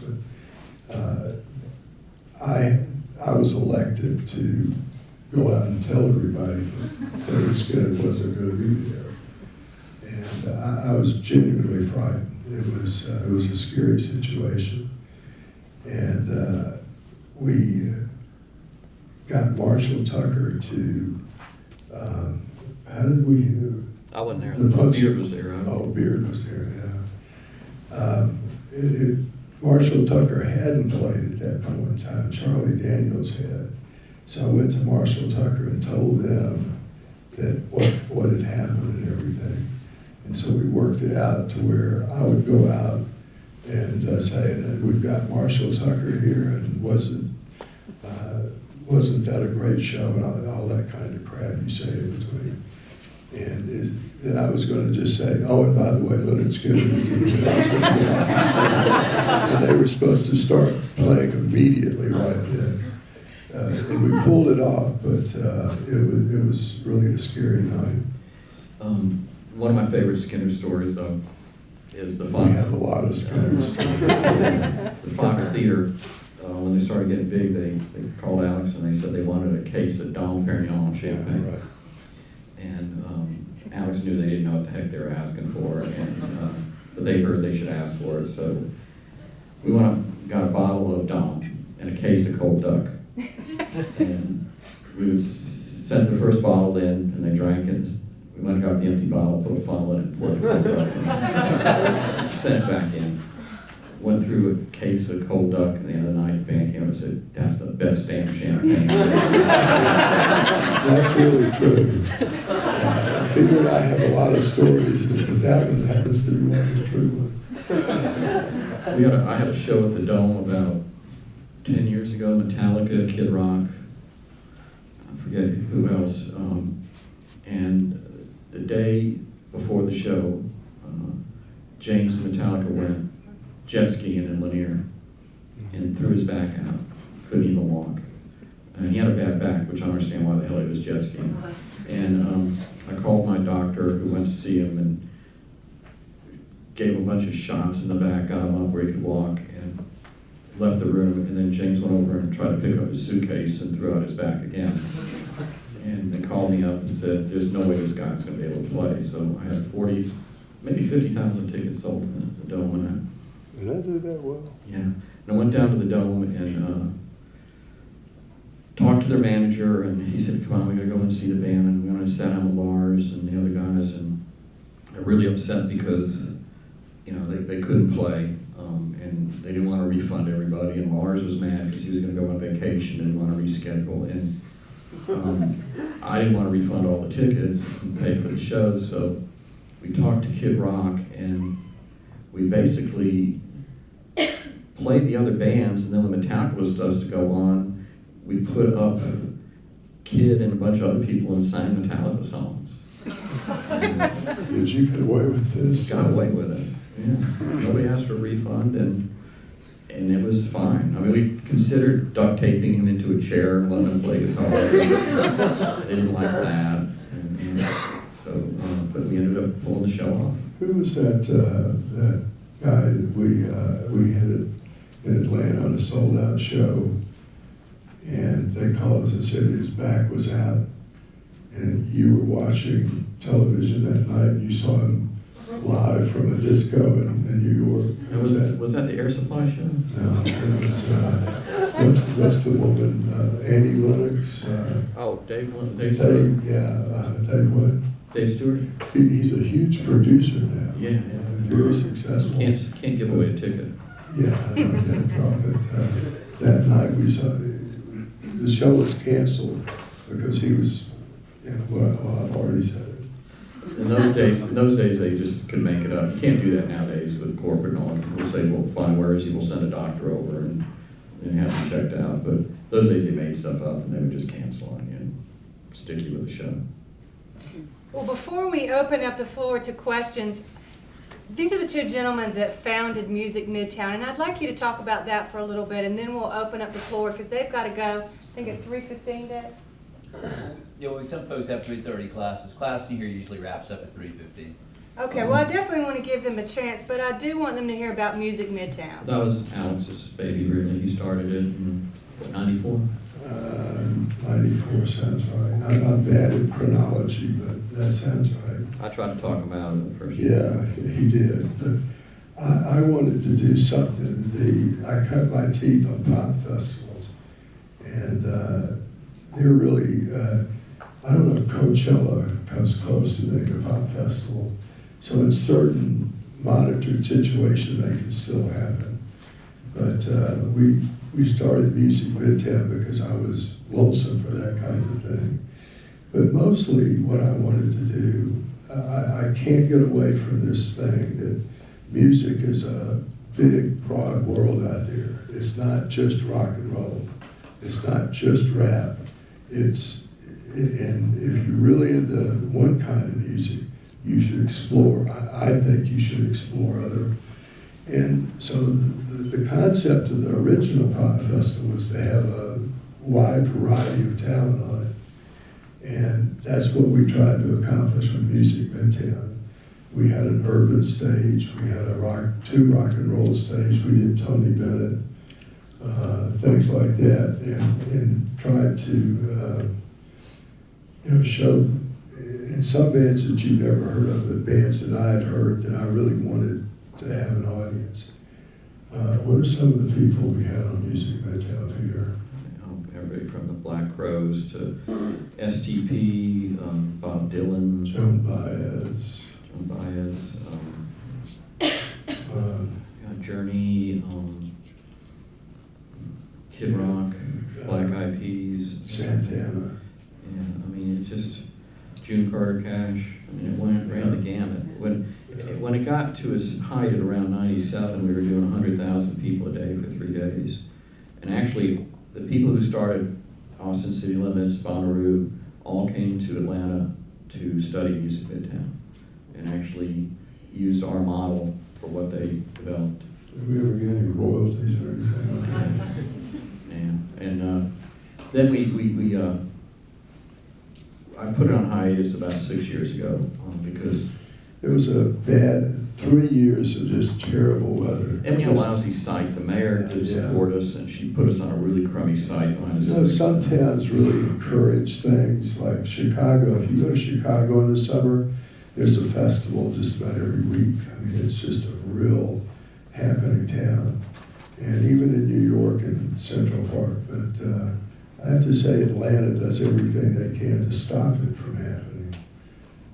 But I was elected to go out and tell everybody that Leonard Skinner wasn't going to be there. And I was genuinely frightened. It was a scary situation. And we got Marshall Tucker to, how did we? I wasn't there. Beard was there, right? Oh, Beard was there, yeah. Marshall Tucker hadn't played at that point in time. Charlie Daniels had. So I went to Marshall Tucker and told them that what had happened and everything. And so we worked it out to where I would go out and say, we've got Marshall Tucker here, and wasn't that a great show, and all that kind of crap you say in between. And then I was going to just say, oh, and by the way, Leonard Skinner is in the house. And they were supposed to start playing immediately right then. And we pulled it off, but it was really a scary night. One of my favorite Skinner stories, though, is the Fox. We have a lot of Skinner stories. The Fox Theater, when they started getting big, they called Alex and they said they wanted a case of Dom Perignon champagne. Yeah, right. And Alex knew they didn't know what the heck they were asking for, and but they heard they should ask for it. So we got a bottle of Dom and a case of cold duck. And we sent the first bottle in, and they drank it. We went and got the empty bottle, put a funnel in it, poured the cold duck in, sent it back in. Went through a case of cold duck, and the end of the night, the band came up and said, "That's the best damn champagne." That's really true. Peter and I have a lot of stories, but that one happens to be one of the true ones. I had a show at the Dome about 10 years ago, Metallica, Kid Rock, I forget who else, and the day before the show, James from Metallica went jet skiing in Lanier and threw his back out, couldn't even walk. And he had a bad back, which I understand why the hell he was jet skiing. And I called my doctor who went to see him and gave him a bunch of shots in the back, got him up where he could walk, and left the room. And then James went over and tried to pick up his suitcase and threw out his back again. And they called me up and said, there's no way this guy's going to be able to play. So I had maybe 50,000 tickets sold in the Dome. Did I do that well? Yeah. And I went down to the Dome and talked to their manager, and he said, come on, we got to go and see the band. And we went and sat down with Lars and the other guys, and they're really upset because they couldn't play, and they didn't want to refund everybody, and Lars was mad because he was going to go on vacation, didn't want to reschedule, and I didn't want to refund all the tickets and pay for the shows, so we talked to Kid Rock, and we basically played the other bands, and then when Metallica was supposed to go on, we put up Kid and a bunch of other people and sang Metallica songs. Did you get away with this? Got away with it. Yeah. Nobody asked for a refund, and it was fine. I mean, we considered duct taping him into a chair and letting him play guitar. They didn't like that, and so but we ended up pulling the show off. Who was that guy that we had in Atlanta on a sold-out show, and they called us and said his back was out, and you were watching television that night, and you saw him live from a disco in New York. Was that the Air Supply show? No, it was, what's the woman, Annie Lennox? Dave Stewart. Dave what? Dave Stewart? He's a huge producer now. Yeah. Very successful. Can't give away a ticket. Yeah, I know that problem. But that night we saw, the show was canceled because he was, well, I've already said it. In those days, they just could make it up. You can't do that nowadays with corporate knowledge. We'll say, well, fine, where is he? We'll send a doctor over and have him checked out. But those days they made stuff up and they would just cancel on you and stick you with the show. Well, before we open up the floor to questions, these are the two gentlemen that founded Music Midtown, and I'd like you to talk about that for a little bit, and then we'll open up the floor because they've got to go, I think at 3:15, Dave? Yeah, well, some folks have 3:30 classes. Class in here usually wraps up at 3:15. Okay, well, I definitely want to give them a chance, but I do want them to hear about Music Midtown. That was Alex's baby, really. He started it in, what, 94? 94 sounds right. I'm bad at chronology, but that sounds right. I tried to talk him out of it first. Yeah, he did. But I wanted to do something. I cut my teeth on pop festivals, and they're really, I don't know if Coachella comes close to being a pop festival. So in certain monitored situations, they can still happen. But we started Music Midtown because I was lonesome for that kind of thing. But mostly what I wanted to do, I can't get away from this thing that music is a big, broad world out there. It's not just rock and roll. It's not just rap. And if you're really into one kind of music, you should explore. I think you should explore other. And so the concept of the original Pop Festival was to have a wide variety of talent on it. And that's what we tried to accomplish with Music Midtown. We had an urban stage, we had two rock and roll stage, we did Tony Bennett, things like that, and tried to show in some bands that you've never heard of, the bands that I had heard that I really wanted to have an audience. What are some of the people we had on Music Midtown, Peter? Everybody from the Black Crowes to STP, Bob Dylan, Joan Baez, Journey, Kid Rock, Black Eyed Peas, Santana. Yeah, I mean, it just June Carter Cash. I mean, it ran the gamut. When it got to its height at around 97, we were doing 100,000 people a day for 3 days. And actually, the people who started Austin City Limits, Bonnaroo, all came to Atlanta to study Music Midtown and actually used our model for what they developed. Did we ever get any royalties or anything? And then I put it on hiatus about 6 years ago because it was a bad 3 years of just terrible weather. And we had a lousy site. The mayor did support us, and she put us on a really crummy site behind us. Some towns really encourage things like Chicago. If you go to Chicago in the summer, there's a festival just about every week. I mean, it's just a real happening town. And even in New York and Central Park. But I have to say Atlanta does everything they can to stop it from happening,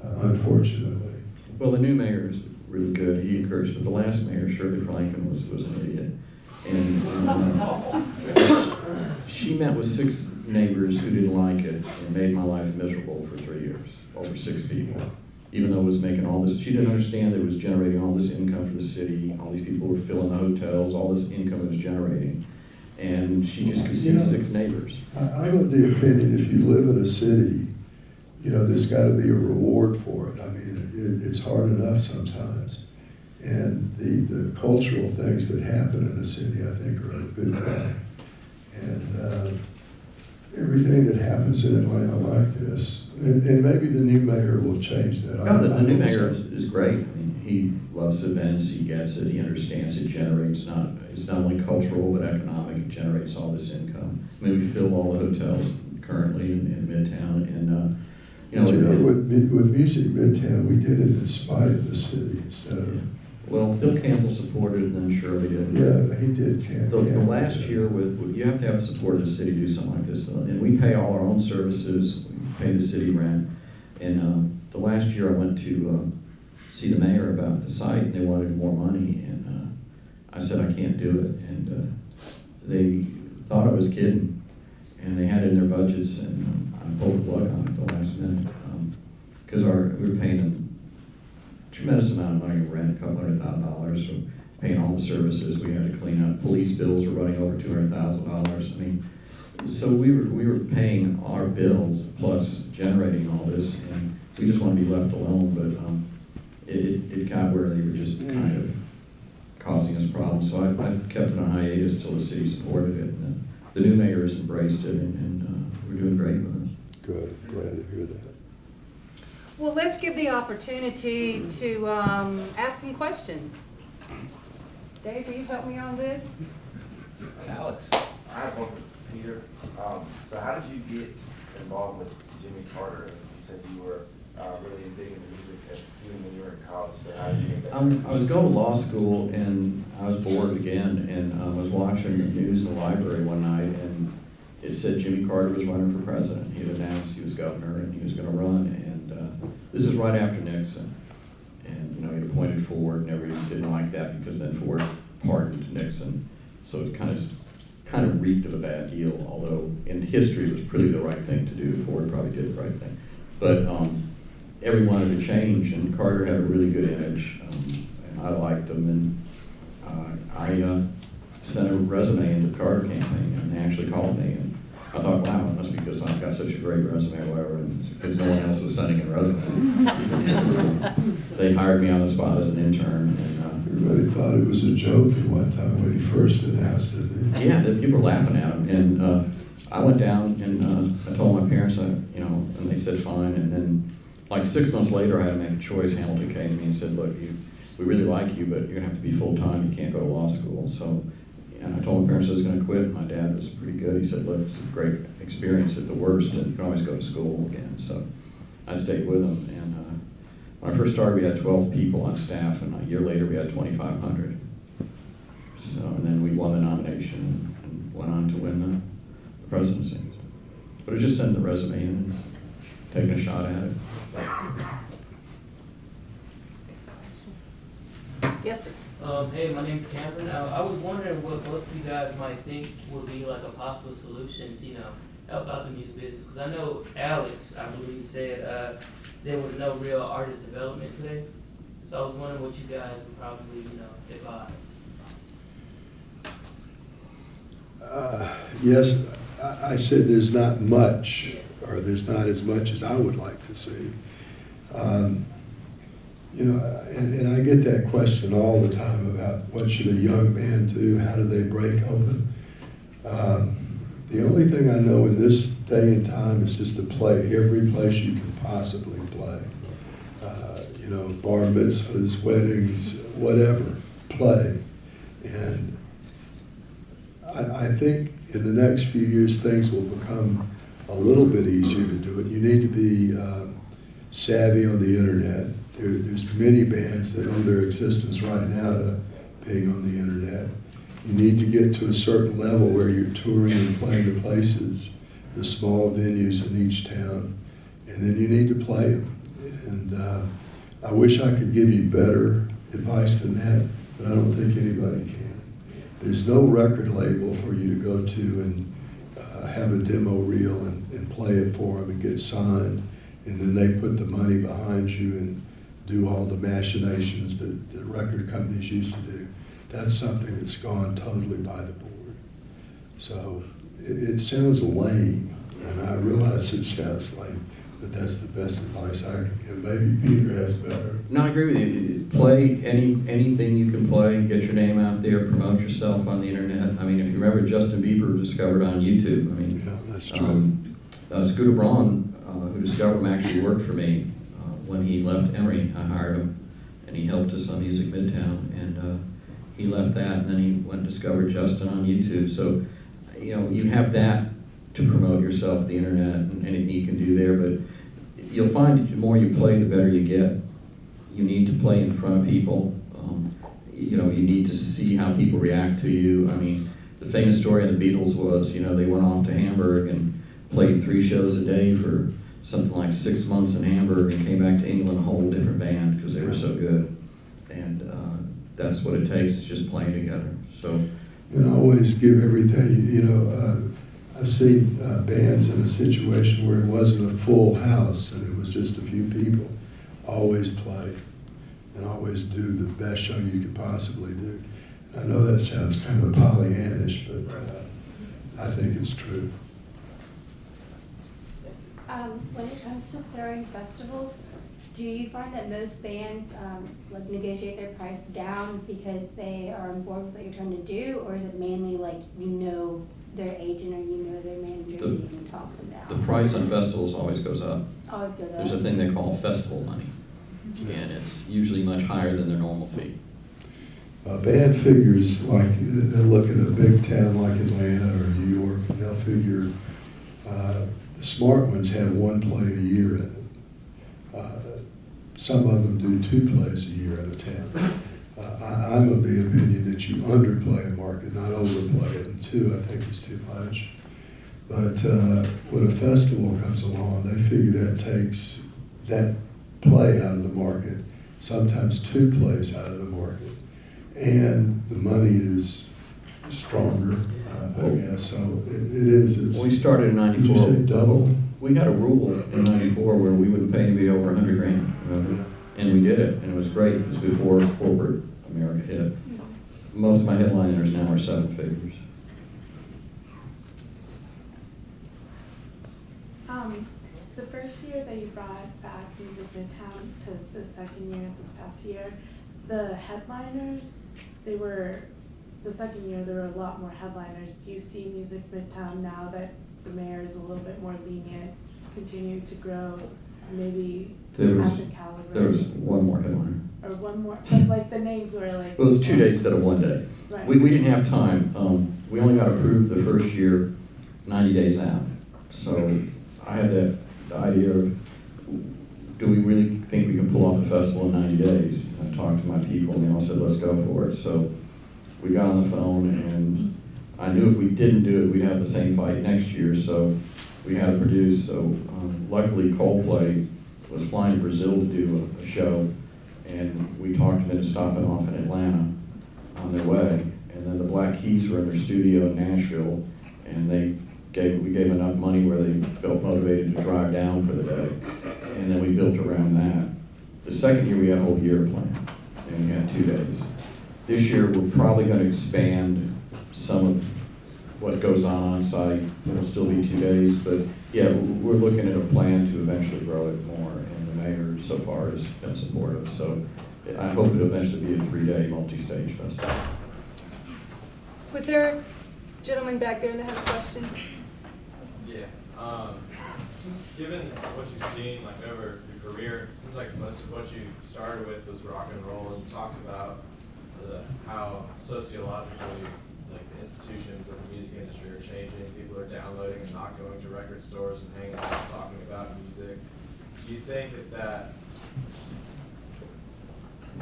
unfortunately. Well, the new mayor really good. He encouraged, but the last mayor, Shirley Franklin, was an idiot. And she met with 6 neighbors who didn't like it and made my life miserable for 3 years, over 6 people. Even though it was making all this, she didn't understand that it was generating all this income for the city, all these people were filling the hotels, all this income it was generating. And she just could see 6 neighbors. I'm of the opinion if you live in a city, you know, there's got to be a reward for it. I mean, it's hard enough sometimes. And the cultural things that happen in a city, I think, are a good thing. And everything that happens in Atlanta like this, and maybe the new mayor will change that. No, the new mayor is great. I mean, he loves events, he gets it, he understands it generates it's not only cultural but economic, it generates all this income. I mean, we fill all the hotels currently in Midtown, and you know, with Music Midtown, we did it in spite of the city instead of. Well, Bill Campbell supported it, and then Shirley did. Yeah, he did. The last year, you have to have the support of the city to do something like this, and we pay all our own services, we pay the city rent, and the last year I went to see the mayor about the site, and they wanted more money, and I said I can't do it, and they thought I was kidding, and they had it in their budgets, and I pulled the plug on it at the last minute, because we were paying them tremendous amount of money in rent, a couple $100,000, so paying all the services we had to clean up. Police bills were running over $200,000. I mean, so we were paying our bills plus generating all this, and we just want to be left alone. But it got where they were just kind of causing us problems. So I kept it on hiatus till the city supported it, and the new mayor has embraced it, and we're doing great with it. Good, glad to hear that. Well, let's give the opportunity to ask some questions. Dave, will you help me on this? Alex, I have one for Peter. So how did you get involved with Jimmy Carter? You said you were really big into music even when you were in college. So how did you get that? I was going to law school, and I was bored again, and I was watching the news in the library one night, and it said Jimmy Carter was running for president. He had announced he was governor, and he was going to run, and this is right after Nixon. And, you know, he appointed Ford, and everybody didn't like that because then Ford pardoned Nixon. So it kind of reeked of a bad deal, although in history it was pretty the right thing to do. Ford probably did the right thing. But everyone wanted to change, and Carter had a really good image, and I liked him. And I sent a resume into the Carter campaign, and they actually called me. And I thought, wow, it must be because I've got such a great resume or whatever, and because no one else was sending in resumes. They hired me on the spot as an intern. And, everybody thought it was a joke at one time when he first announced it. yeah, the people were laughing at him. And I went down and I told my parents, and they said fine. And then like 6 months later, I had to make a choice. Hamilton came to me and said, look, we really like you, but you're going to have to be full-time. You can't go to law school. So. And I told my parents I was going to quit. My dad was pretty good. He said, look, it's a great experience at the worst, and you can always go to school again. So I stayed with him. And when I first started, we had 12 people on staff, and a year later, we had 2,500. So, and then we won the nomination and went on to win the presidency. But it was just sending the resume in and taking a shot at it. Yes, sir. Hey, my name's Cameron. I was wondering what both of you guys might think would be like a possible solution to, help out the music business. Because I know Alex, I believe, said there was no real artist development today. So I was wondering what you guys would probably, advise. Yes, I said there's not much, or there's not as much as I would like to see. And I get that question all the time about what should a young band do, how do they break open? The only thing I know in this day and time is just to play every place you can possibly play. Bar mitzvahs, weddings, whatever, play. And I think in the next few years things will become a little bit easier to do it. You need to be savvy on the internet. There's many bands that owe their existence right now to being on the internet. You need to get to a certain level where you're touring and playing the places, the small venues in each town, and then you need to play them. And I wish I could give you better advice than that, but I don't think anybody can. There's no record label for you to go to and have a demo reel and play it for them and get signed, and then they put the money behind you and do all the machinations that record companies used to do. That's something that's gone totally by the board. So it sounds lame, and I realize it sounds lame, but that's the best advice I can give. Maybe Peter has better. No, I agree with you. Play anything you can play, get your name out there, promote yourself on the internet. I mean, if you remember, Justin Bieber discovered on YouTube. I mean, Yeah, that's true. Scooter Braun, who discovered him, actually worked for me when he left Emory. I hired him, and he helped us on Music Midtown. And he left that, and then he went and discovered Justin on YouTube. So, you know, you have that to promote yourself, the internet, and anything you can do there. But you'll find that the more you play, the better you get. You need to play in front of people. You know, you need to see how people react to you. I mean, the famous story of the Beatles was, you know, they went off to Hamburg and played 3 shows a day for something like 6 months in Hamburg, and came back to England a whole different band because they were so good. And that's what it takes, is just playing together. So, And always give everything, you know, I've seen bands in a situation where it wasn't a full house and it was just a few people. Always play and always do the best show you could possibly do. And I know that sounds kind of Pollyannish, but I think it's true. When it comes to throwing festivals, do you find that most bands like negotiate their price down because they are on board with what you're trying to do, or is it mainly like you know their agent or you know their manager, so you can talk them down? the price on festivals always goes up. Always go There's a thing they call festival money, and it's usually much higher than their normal fee. Band figures, like they'll look at a big town like Atlanta or New York, and they'll figure the smart ones have 1 play a year in it. Some of them do 2 plays a year at a town. I'm of the opinion that you underplay a market, not overplay it, and 2 I think is too much. But when a festival comes along, they figure that takes that play out of the market, sometimes 2 plays out of the market. And the money is stronger, I guess, so it is. When we started in Did you say '94, double? we had a rule in '94 where we wouldn't pay anybody over $100,000. Yeah. And we did it, and it was great. It was before corporate America hit. Most of my headliners now are 7 figures. The first year that you brought back Music Midtown to the second year this past year, the headliners, the second year there were a lot more headliners. Do you see Music Midtown now that the mayor is a little bit more lenient, continue to grow, maybe at the caliber? There was 1 more headliner. Or 1 more, but like the names were like. It was 2 days instead of 1 day. Right. We didn't have time. We only got approved the first year 90 days out. So I had the idea of, do we really think we can pull off a festival in 90 days? I talked to my people, and they all said, let's go for it. So we got on the phone, and I knew if we didn't do it, we'd have the same fight next year. So we had to produce. So luckily, Coldplay was flying to Brazil to do a show, and we talked them into stopping off in Atlanta on their way. And then the Black Keys were in their studio in Nashville, and we gave enough money where they felt motivated to drive down for the day. And then we built around that. The second year, we had a whole year planned, and we had 2 days. This year, we're probably going to expand some of what goes on site. It'll still be 2 days, but yeah, we're looking at a plan to eventually grow it more, and the mayor so far has been supportive. So I hope it'll eventually be a 3-day multi-stage festival. Was there a gentleman back there that had a question? Yeah. Given what you've seen, like over your career, it seems like most of what you started with was rock and roll, and you talked about how sociologically, like the institutions of the music industry are changing. People are downloading and not going to record stores and hanging out and talking about music. Do you think that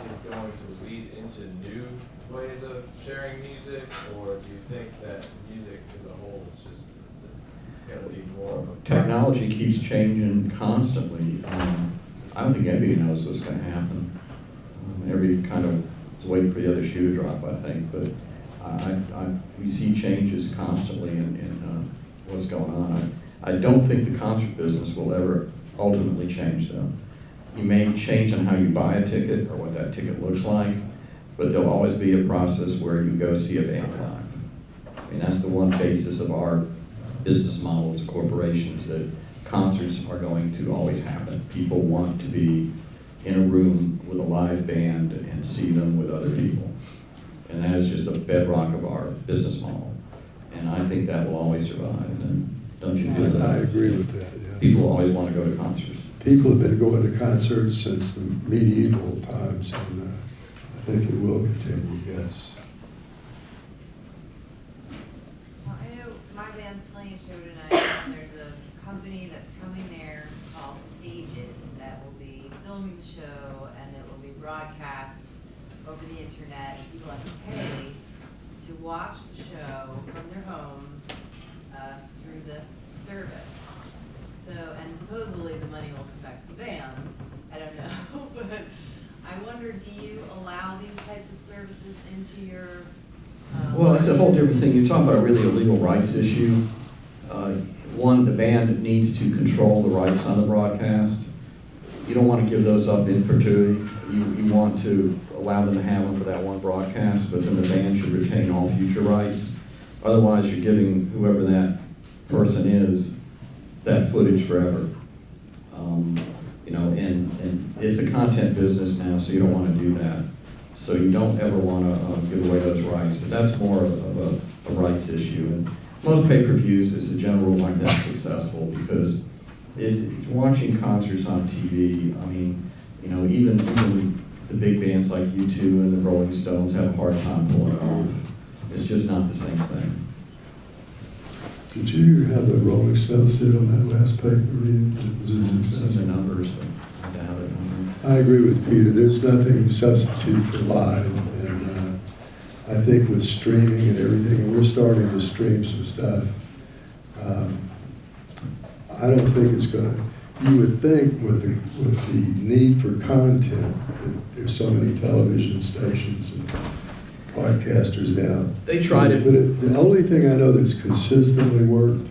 is going to lead into new ways of sharing music, or do you think that music as a whole is just going to be more of a... Technology keeps changing constantly. I don't think anybody knows what's going to happen. every kind of is waiting for the other shoe to drop, I think. But we see changes constantly in what's going on. I don't think the concert business will ever ultimately change, though. You may change on how you buy a ticket or what that ticket looks like, but there'll always be a process where you go see a band live. I mean, that's the one basis of our business model as a corporation, is that concerts are going to always happen. People want to be in a room with a live band and see them with other people. And that is just the bedrock of our business model. And I think that will always survive. And don't you feel that? I agree with that, yeah. People always want to go to concerts. People have been going to concerts since the medieval times, and I think it will continue, yes. Well, I know my band's playing a show tonight, and there's a company that's coming there called Stage It that will be filming the show, and it will be broadcast over the internet, and people have to pay to watch the show from their homes through this service. So, and supposedly the money will come back to the bands. I don't know, but I wonder, do you allow these types of services into your? Well, it's a whole different thing. You're talking about really a legal rights issue. One, the band needs to control the rights on the broadcast. You don't want to give those up in perpetuity. You want to allow them to have them for that one broadcast, but then the band should retain all future rights. Otherwise, you're giving whoever that person is that footage forever. You know, and it's a content business now, so you don't want to do that. So you don't ever want to give away those rights, but that's more of a rights issue. And most pay-per-views, as a general rule, aren't that successful because watching concerts on TV, I mean, you know, even the big bands like U2 and the Rolling Stones have a hard time pulling it off. It's just not the same thing. Did you have the Rolling Stones did on that last pay-per-view? Those are numbers, but I doubt it. I agree with Peter. There's nothing substitute for live, and I think with streaming and everything, and we're starting to stream some stuff. I don't think it's going to. You would think with the need for content that there's so many television stations and broadcasters now. They tried it. But the only thing I know that's consistently worked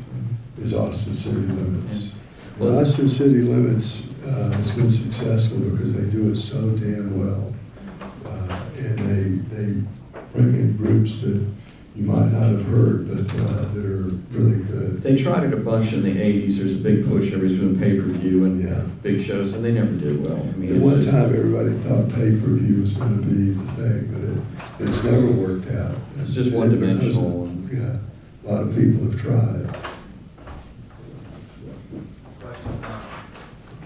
is Austin City Limits. And Austin City Limits has been successful because they do it so damn well. And they bring in groups that you might not have heard, but that are really good. They tried it a bunch in the 80s. There's a big push. Everybody's doing pay-per-view and big shows, and they never did well. I mean, at one time, everybody thought pay-per-view was going to be the thing, but it's never worked out. It's just one-dimensional. Yeah, a lot of people have tried. Question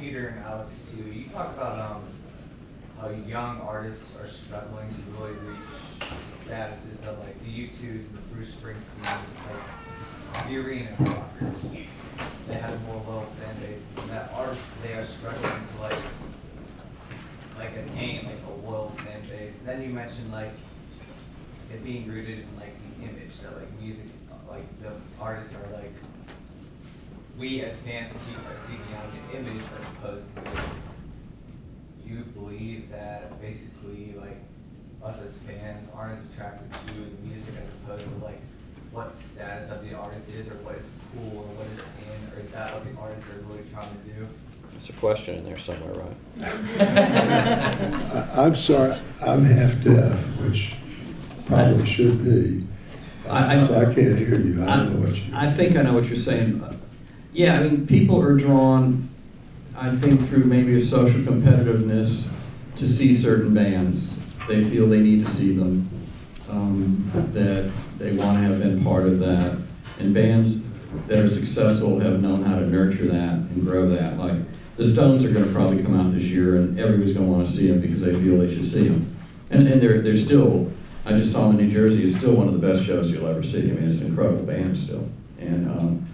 Peter and Alex too. You talk about how young artists are struggling to really reach the statuses of like the U2s and the Bruce Springsteens, like the arena rockers. They have more loyal fan bases, and that artists they are struggling to like attain like a loyal fan base. And then you mentioned like it being rooted in like the image that like music, like the artists are like we as fans are seeking out an image as opposed to music. Do you believe that basically like us as fans aren't as attracted to the music as opposed to like what status of the artist is or what is cool or what is in, or is that what the artists are really trying to do? There's a question in there somewhere, right? I'm sorry, I'm half deaf, which probably should be. So I can't hear you. I don't know what you. I think I know what you're saying. Yeah, I mean, people are drawn, I think, through maybe a social competitiveness to see certain bands. They feel they need to see them, that they want to have been part of that. And bands that are successful have known how to nurture that and grow that. Like, the Stones are going to probably come out this year, and everybody's going to want to see them because they feel they should see them. And they're still, I just saw them in New Jersey, it's still one of the best shows you'll ever see. I mean, it's an incredible band still. And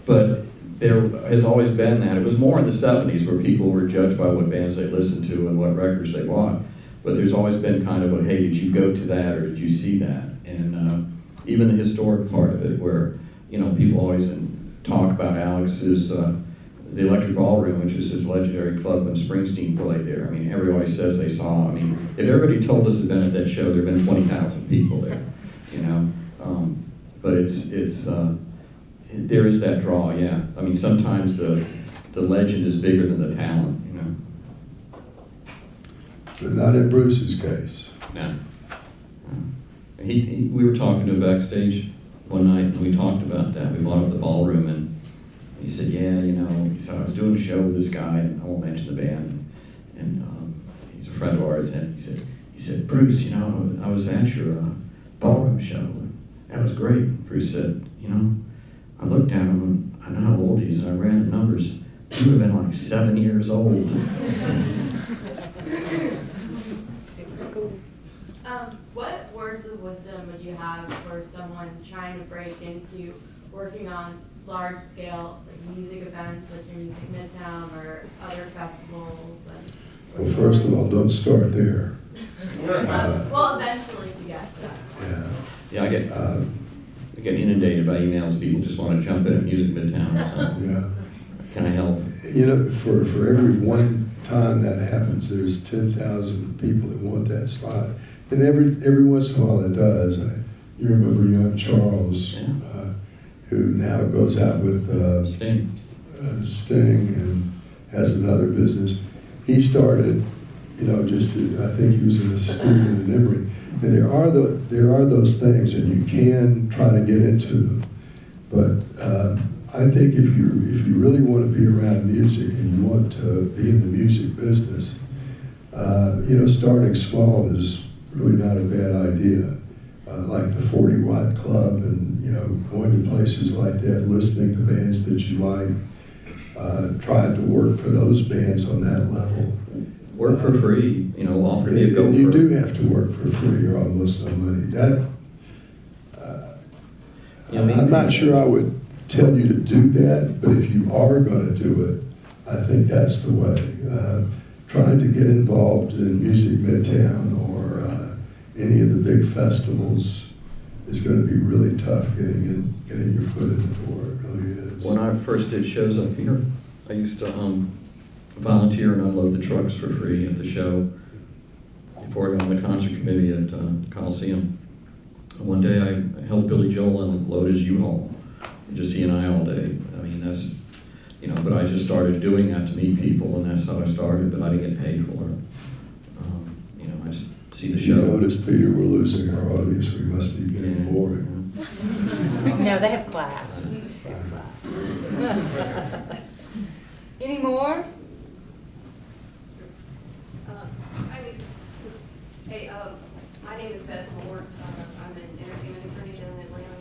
but there has always been that. It was more in the 70s where people were judged by what bands they listened to and what records they bought. But there's always been kind of a, hey, did you go to that or did you see that? And even the historic part of it where, you know, people always talk about Alex's the Electric Ballroom, which is this legendary club when Springsteen played there. I mean, everybody says they saw. I mean, if everybody told us had been at that show, there'd been 20,000 people there, you know. But there is that draw, yeah. I mean, sometimes the legend is bigger than the talent, you know. But not in Bruce's case. No. We were talking to him backstage one night, and we talked about that. We brought up the ballroom, and he said, yeah, you know, he said, I was doing a show with this guy, and I won't mention the band, and he's a friend of ours, and he said, Bruce, you know, I was at your ballroom show. That was great. Bruce said, you know, I looked at him, and I know how old he is, and I ran the numbers. He would have been like 7 years old. What words of wisdom would you have for someone trying to break into working on large-scale like music events, like your Music Midtown or other festivals? Well, first of all, don't start there. Well, eventually to get to that. Yeah. Yeah, I get inundated by emails. People just want to jump in at Music Midtown or something. Yeah. Can I help? You know, for every one time that happens, there's 10,000 people that want that slot. And every once in a while it does. You remember young Charles, who now goes out with Sting and has another business. He started, you know, I think he was a student at Emory. And there are those things, and you can try to get into them. But I think if you really want to be around music and you want to be in the music business, you know, starting small is really not a bad idea. Like the 40 Watt Club, and you know, going to places like that, listening to bands that you like, trying to work for those bands on that level. Work for free, you know, offer you go and you do have to work for free or almost no money. I'm not sure I would tell you to do that, but if you are going to do it, I think that's the way. Trying to get involved in Music Midtown or any of the big festivals is going to be really tough getting your foot in the door. It really is. When I first did shows up here, I used to volunteer and unload the trucks for free at the show before I got on the concert committee at Coliseum. One day I helped Billy Joel unload his U-Haul, just he and I all day. I mean, that's, you know, but I just started doing that to meet people, and that's how I started, but I didn't get paid for it. You know, I just see the show. You notice, Peter, we're losing our audience. We must be getting boring. No, they have class. Any more? My name is Beth Moore. I'm an entertainment attorney down in Atlanta.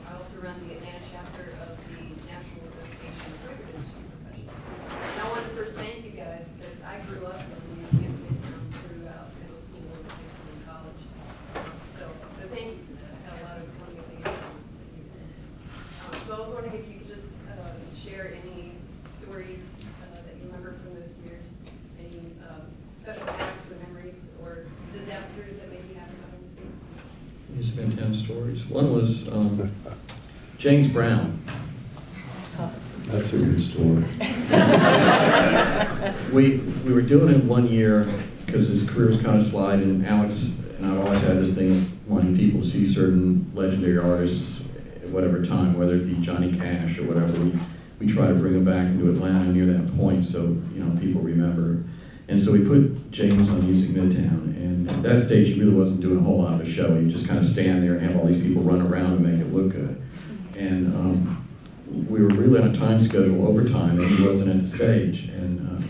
I also run the Atlanta chapter of the National Association of Record Industry Professionals. And I want to first thank you guys because I grew up in Music Midtown throughout middle school and high school and college. So thank you for that. I had a lot of coming of age moments at Music Midtown. So I was wondering if you could just share any stories that you remember from those years, any special acts or memories or disasters that maybe happened behind the scenes. Music Midtown stories. One was James Brown. That's a good story. We were doing it one year because his career was kind of sliding, and Alex and I've always had this thing of wanting people to see certain legendary artists at whatever time, whether it be Johnny Cash or whatever. We try to bring them back into Atlanta near that point so, you know, people remember. And so we put James on Music Midtown, and at that stage he really wasn't doing a whole lot of a show. He'd just kind of stand there and have all these people run around and make it look good. And we were really on a time schedule overtime, and he wasn't at the stage. And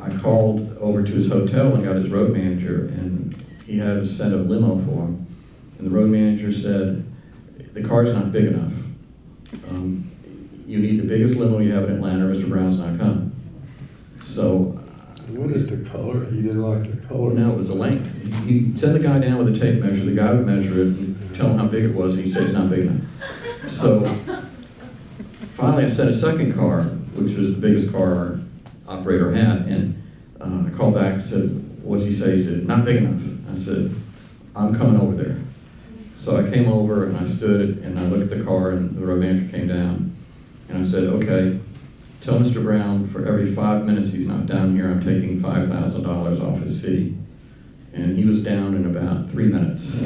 I called over to his hotel and got his road manager, and he had us send a limo for him. And the road manager said, the car's not big enough. You need the biggest limo you have in Atlanta, or Mr. Brown's not coming. So. What is the color? He didn't like the color. No, it was the length. He'd send the guy down with a tape measure. The guy would measure it and tell him how big it was, and he'd say it's not big enough. So finally I sent a second car, which was the biggest car our operator had, and I called back and said, what's he say? He said, not big enough. I said, I'm coming over there. So I came over and I stood and I looked at the car, and the road manager came down, and I said, okay, tell Mr. Brown for every 5 minutes he's not down here, I'm taking $5,000 off his fee. And he was down in about 3 minutes.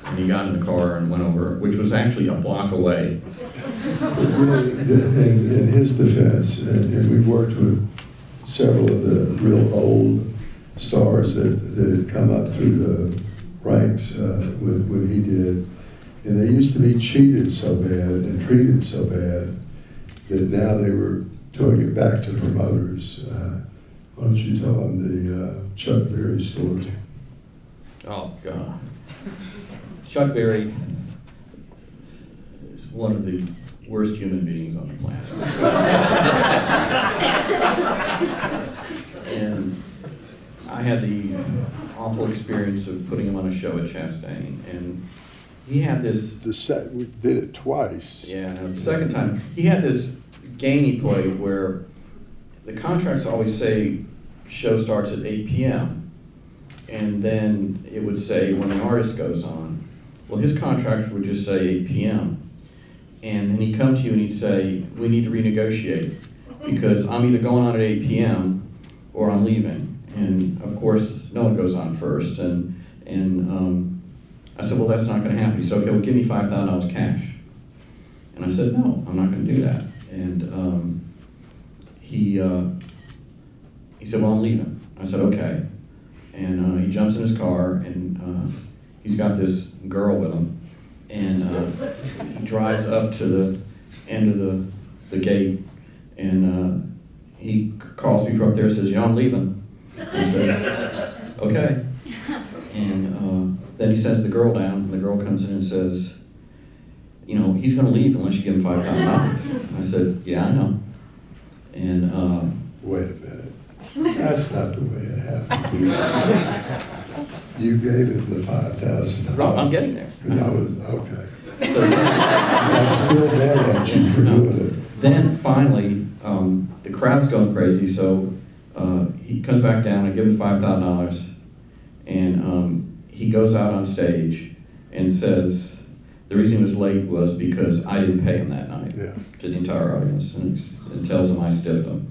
And he got in the car and went over, which was actually a block away. In his defense, and we've worked with several of the real old stars that had come up through the ranks when he did, and they used to be cheated so bad and treated so bad that now they were doing it back to promoters. Why don't you tell them the Chuck Berry story? Oh, God. Chuck Berry is one of the worst human beings on the planet. And I had the awful experience of putting him on a show at Chastain, and he had this... We did it twice. Yeah, the second time. He had this game he played where the contracts always say show starts at 8 p.m. And then it would say when the artist goes on. Well, his contract would just say 8 p.m. And then he'd come to you and he'd say, we need to renegotiate because I'm either going on at 8 p.m. or I'm leaving. And of course, no one goes on first. And I said, well, that's not going to happen. He said, okay, well, give me $5,000 cash. And I said, no, I'm not going to do that. And he said, well, I'm leaving. I said, okay. And he jumps in his car, and he's got this girl with him. And he drives up to the end of the gate, and he calls me from up there and says, I'm leaving. I said, okay. And then he sends the girl down, and the girl comes in and says, he's going to leave unless you give him $5,000. I said, yeah, I know. And wait a minute. That's not the way it happened. You gave him the $5,000. Rob, I'm getting there. Because I was, okay. So, I'm still mad at you for doing it. Then finally, the crowd's going crazy, so he comes back down, I give him $5,000, and he goes out on stage and says, the reason he was late was because I didn't pay him that night to the entire audience, and tells them I stiffed him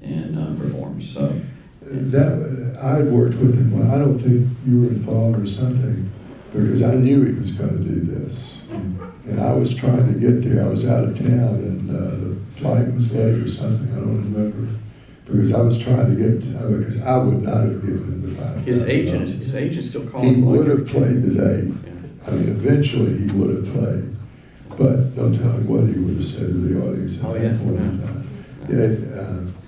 and performed. So I'd worked with him. Well, I don't think you were involved or something, because I knew he was going to do this, and I was trying to get there. I was out of town, and the flight was late or something. I don't remember, because I was trying to get because I would not have given him the $5,000. His agent still calls. He would have played the day. I mean, eventually he would have played, but don't tell him what he would have said to the audience at that point in time.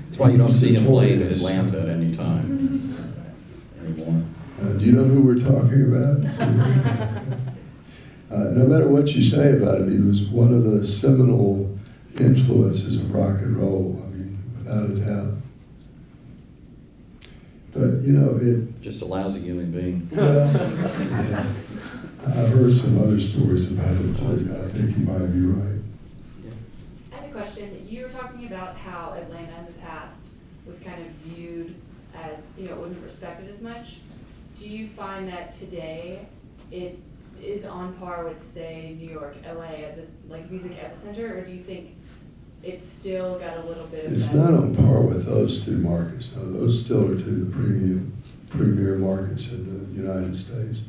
That's why you don't see him play in Atlanta at any time anymore. Do you know who we're talking about? No matter what you say about him, he was one of the seminal influences of rock and roll. I mean, without a doubt. But it just a lousy human being. Well, yeah. I've heard some other stories about it too. I think you might be right. I have a question. You were talking about how Atlanta in the past was kind of viewed as, it wasn't respected as much. Do you find that today it is on par with, say, New York, LA as a music epicenter, or do you think it's still got a little bit of It's that? not on par with those two markets. No, those still are two of the premier markets in the United States.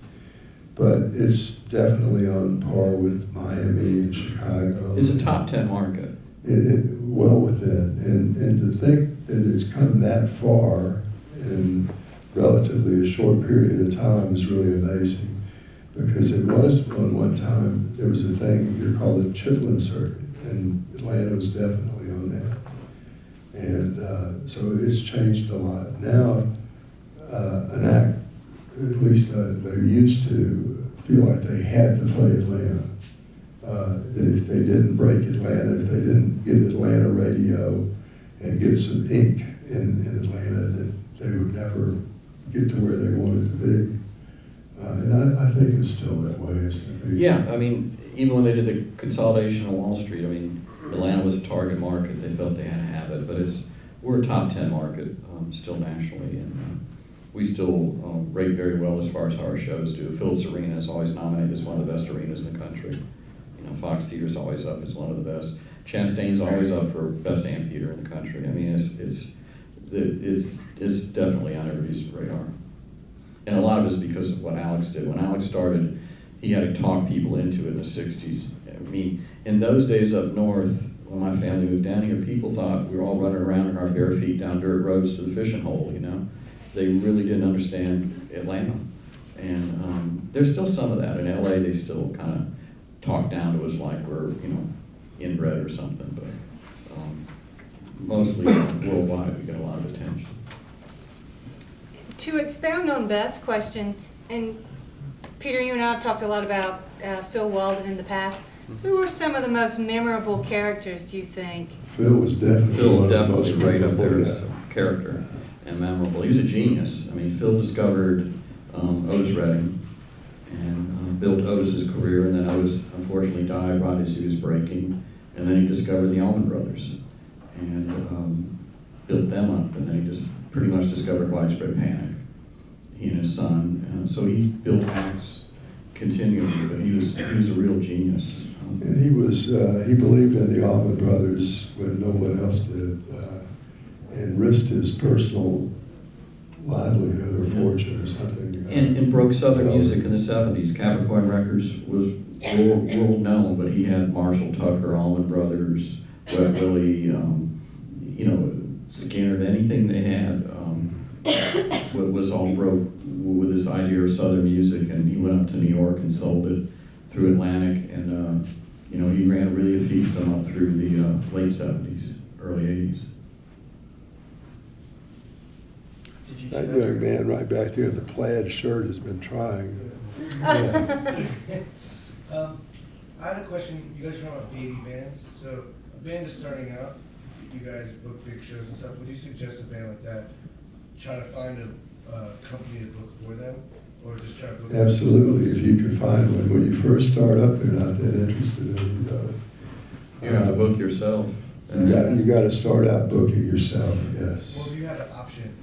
But it's definitely on par with Miami and Chicago. It's a top 10 market. Well within. And to think that it's come that far in relatively a short period of time is really amazing. Because it was, on one time, there was a thing here called the Chitlin Circuit, and Atlanta was definitely on that. And so it's changed a lot. Now, an act, at least they used to feel like they had to play Atlanta. That if they didn't break Atlanta, if they didn't get Atlanta radio and get some ink in Atlanta, that they would never get to where they wanted to be. And I think it's still that way, isn't it? Yeah, I mean, even when they did the consolidation on Wall Street, I mean, Atlanta was a target market. They felt they had to have it, but we're a top 10 market still nationally, and we still rate very well as far as how our shows do. Phillips Arena is always nominated as one of the best arenas in the country. Fox Theater's always up as one of the best. Chastain's always up for best amphitheater in the country. I mean, it's definitely on everybody's radar. And a lot of it is because of what Alex did. When Alex started, he had to talk people into it in the 60s. I mean, in those days up north, when my family moved down here, people thought we were all running around in our bare feet down dirt roads to the fishing hole, you know? They really didn't understand Atlanta. And there's still some of that. In LA, they still kind of talk down to us like we're, you know, inbred or something, but mostly worldwide, we get a lot of attention. To expound on Beth's question, and Peter, you and I have talked a lot about Phil Walden in the past. Who were some of the most memorable characters, do you think? Phil was definitely one of the most right up there memorable, as a character and memorable. He was a genius. I mean, Phil discovered Otis Redding and built Otis's career, and then Otis unfortunately died right as he was breaking, and then he discovered the Allman Brothers and built them up, and then he just pretty much discovered Widespread Panic, he and his son. So he built acts continually, but he was a real genius. And he believed in the Allman Brothers when no one else did, and risked his personal livelihood or fortune or something. And broke Southern music in the 70s. Capricorn Records was world known, but he had Marshall Tucker, Allman Brothers, Wet Willie, you know, Skinner, anything they had was all broke with this idea of Southern music, and he went up to New York and sold it through Atlantic, and you know, he ran really a fiefdom up through the late 70s, early 80s. That young man right back there in the plaid shirt has been trying. I had a question. You guys are talking about baby bands. So a band is starting out. You guys book big shows and stuff. Would you suggest a band like that try to find a company to book for them, or just try to book? Absolutely. If you could find one when you first start up, they're not that interested in you. You have to book yourself. You got to start out booking yourself. Yes. Well, if you have an option.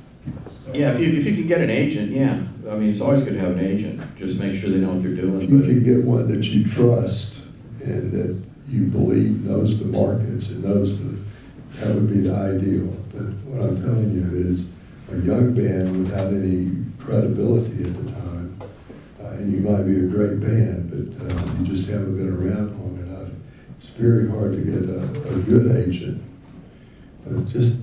Yeah, if you can get an agent, yeah. I mean, it's always good to have an agent. Just make sure they know what they're doing. If you can get one that you trust and that you believe knows the markets and knows that would be the ideal. But what I'm telling you is a young band without any credibility at the time, and you might be a great band, but you just haven't been around long enough. It's very hard to get a good agent. But just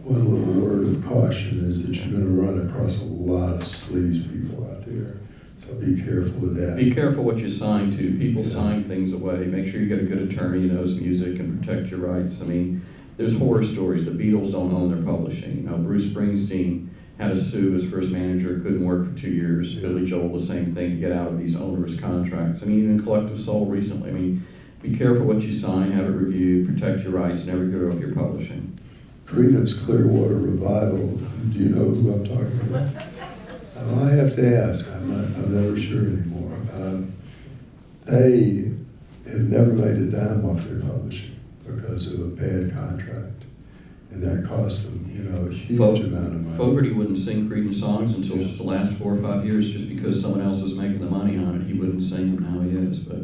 one little word of caution is that you're going to run across a lot of sleaze people out there. So be careful of that. Be careful what you sign to. People sign things away. Make sure you get a good attorney who knows music and protect your rights. I mean, there's horror stories. The Beatles don't own their publishing. Bruce Springsteen had to sue his first manager, couldn't work for 2 years. Yeah. Billy Joel, the same thing, to get out of these onerous contracts. I mean, even Collective Soul recently. I mean, be careful what you sign, have it reviewed, protect your rights, never give up your publishing. Creedence Clearwater Revival, do you know who I'm talking about? I have to ask, I'm never sure anymore. They have never made a dime off their publishing because of a bad contract. And that cost them, you know, a huge amount of money. Fogerty wouldn't sing Creedence songs until just the last 4 or 5 years, just because someone else was making the money on it. He wouldn't sing them, now he is. But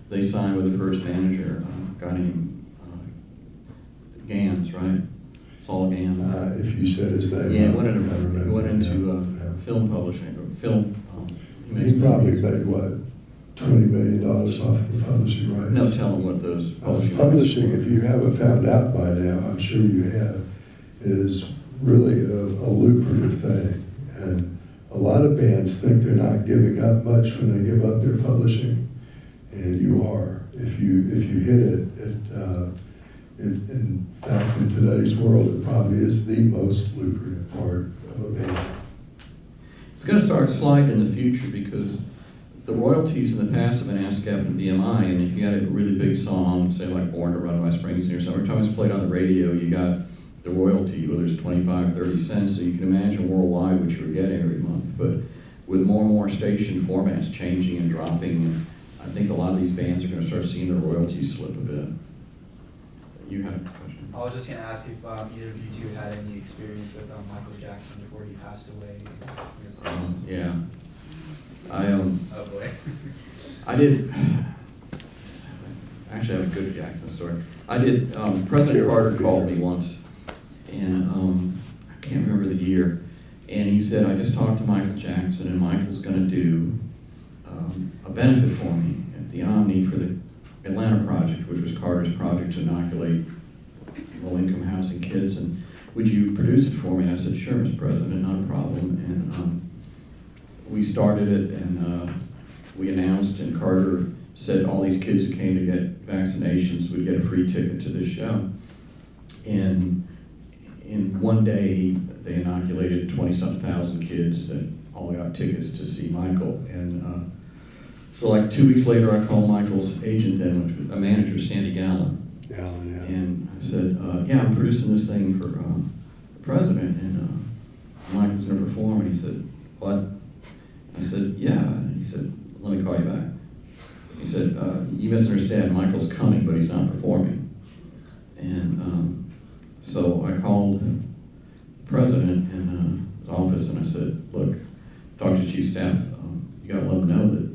they signed with the first manager, a guy named Gans, right? Saul Gans. If you said his name, yeah, he went into film publishing, or film. He probably made what, $20 million off the publishing rights? No, tell them what those publishing, if you haven't found out by now, I'm sure you have, is really a lucrative thing. And a lot of bands think they're not giving up much when they give up their publishing, and you are. If you hit it, in fact, in today's world, it probably is the most lucrative part of a band. It's going to start sliding in the future because the royalties in the past have been ASCAP and BMI, and if you had a really big song, say like Born to Run by Springsteen or something, every time it's played on the radio, you got the royalty, whether it's 25, 30 cents, so you can imagine worldwide what you were getting every month. But with more and more station formats changing and dropping, and I think a lot of these bands are going to start seeing their royalties slip a bit. You had a question? I was just going to ask if either of you two had any experience with Michael Jackson before he passed away. Yeah. Oh boy. I did. Actually, I have a good Jackson story. I did, President Carter called me once, and I can't remember the year, and he said, I just talked to Michael Jackson, and Michael's gonna do a benefit for me at the Omni for the Atlanta project, which was Carter's project to inoculate low-income housing kids, and would you produce it for me? And I said, sure, Mr. President, not a problem. And we started it, and we announced, and Carter said all these kids who came to get vaccinations would get a free ticket to this show. And in one day, they inoculated 20-something thousand kids that all got tickets to see Michael. And so like 2 weeks later, I called Michael's agent then, which was a manager, Sandy Gallen. And I said, yeah, I'm producing this thing for the president, and Michael's gonna perform. And he said, what? I said, yeah. And he said, let me call you back. He said, you misunderstand, Michael's coming, but he's not performing. And so I called the president in his office, and I said, look, talk to chief staff, you gotta let him know that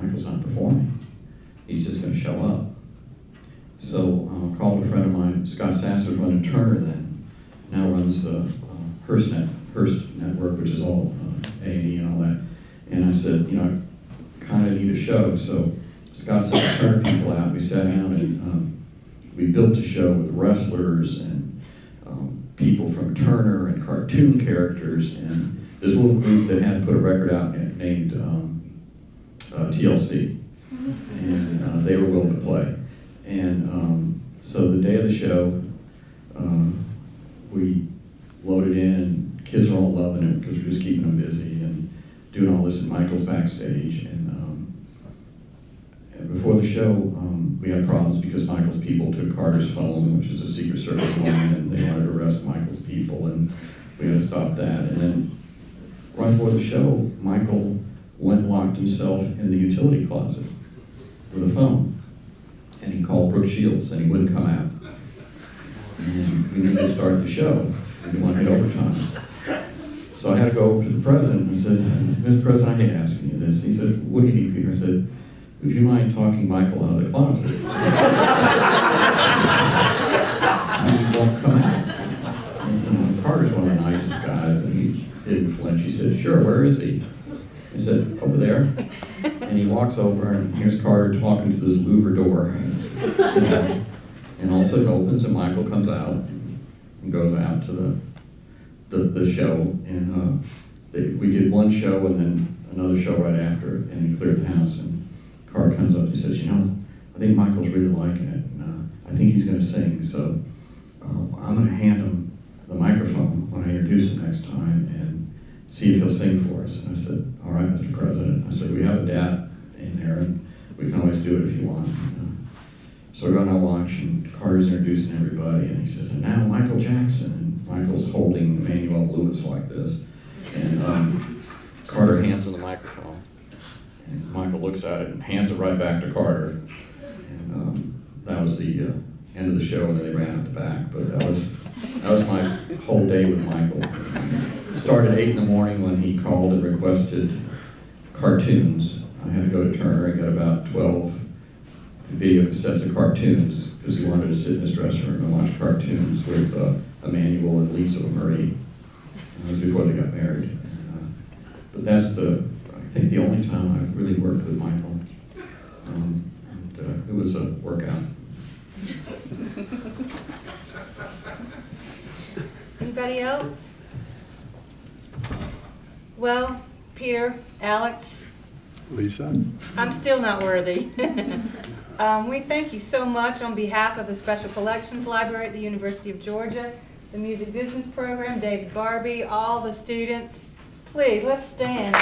Michael's not performing. He's just gonna show up. So I called a friend of mine, Scott Sasser, running Turner then, now runs Hearst Network, which is all A&E and all that. And I said, I kind of need a show. So Scott sent the Turner people out. We sat down and we built a show with wrestlers and people from Turner and cartoon characters and this little group that had put a record out named TLC. And they were willing to play. And so the day of the show, we loaded in, and kids are all loving it because we're just keeping them busy and doing all this, and Michael's backstage. And before the show, we had problems because Michael's people took Carter's phone, which is a Secret Service line, and they wanted to arrest Michael's people, and we had to stop that. And then right before the show, Michael went and locked himself in the utility closet with a phone. And he called Brooke Shields, and he wouldn't come out. And we needed to start the show. We wanted overtime. So I had to go over to the president and said, Mr. President, I hate asking you this. He said, what do you need, Peter? I said, would you mind talking Michael out of the closet? He won't come out. And Carter's one of the nicest guys, and he didn't flinch. He said, sure, where is he? I said, over there. And he walks over, and here's Carter talking to this louver door. And all of a sudden opens, and Michael comes out and goes out to the show. And we did one show and then another show right after, and he cleared the house. And Carter comes up and he says, I think Michael's really liking it. And, I think he's going to sing, so I'm going to hand him the microphone when I introduce him next time and see if he'll sing for us. And I said, all right, Mr. President. I said, we have a DAT in there, and we can always do it if you want. So we're going to watch, and Carter's introducing everybody, and he says, and now Michael Jackson. And Michael's holding Emmanuel Lewis like this. And Carter hands him the microphone. And Michael looks at it and hands it right back to Carter. And that was the end of the show, and then they ran out the back. But that was my whole day with Michael. It started at 8 in the morning when he called and requested cartoons. I had to go to Turner and get about 12 video cassettes of cartoons because he wanted to sit in his dressing room and watch cartoons with Emmanuel and Lisa Marie. That was before they got married. But that's I think the only time I've really worked with Michael. It was a workout. Anybody else? Well, Peter, Alex. Lisa? I'm still not worthy. We thank you so much on behalf of the Special Collections Library at the University of Georgia, the Music Business Program, David Barbie, all the students. Please, let's stand.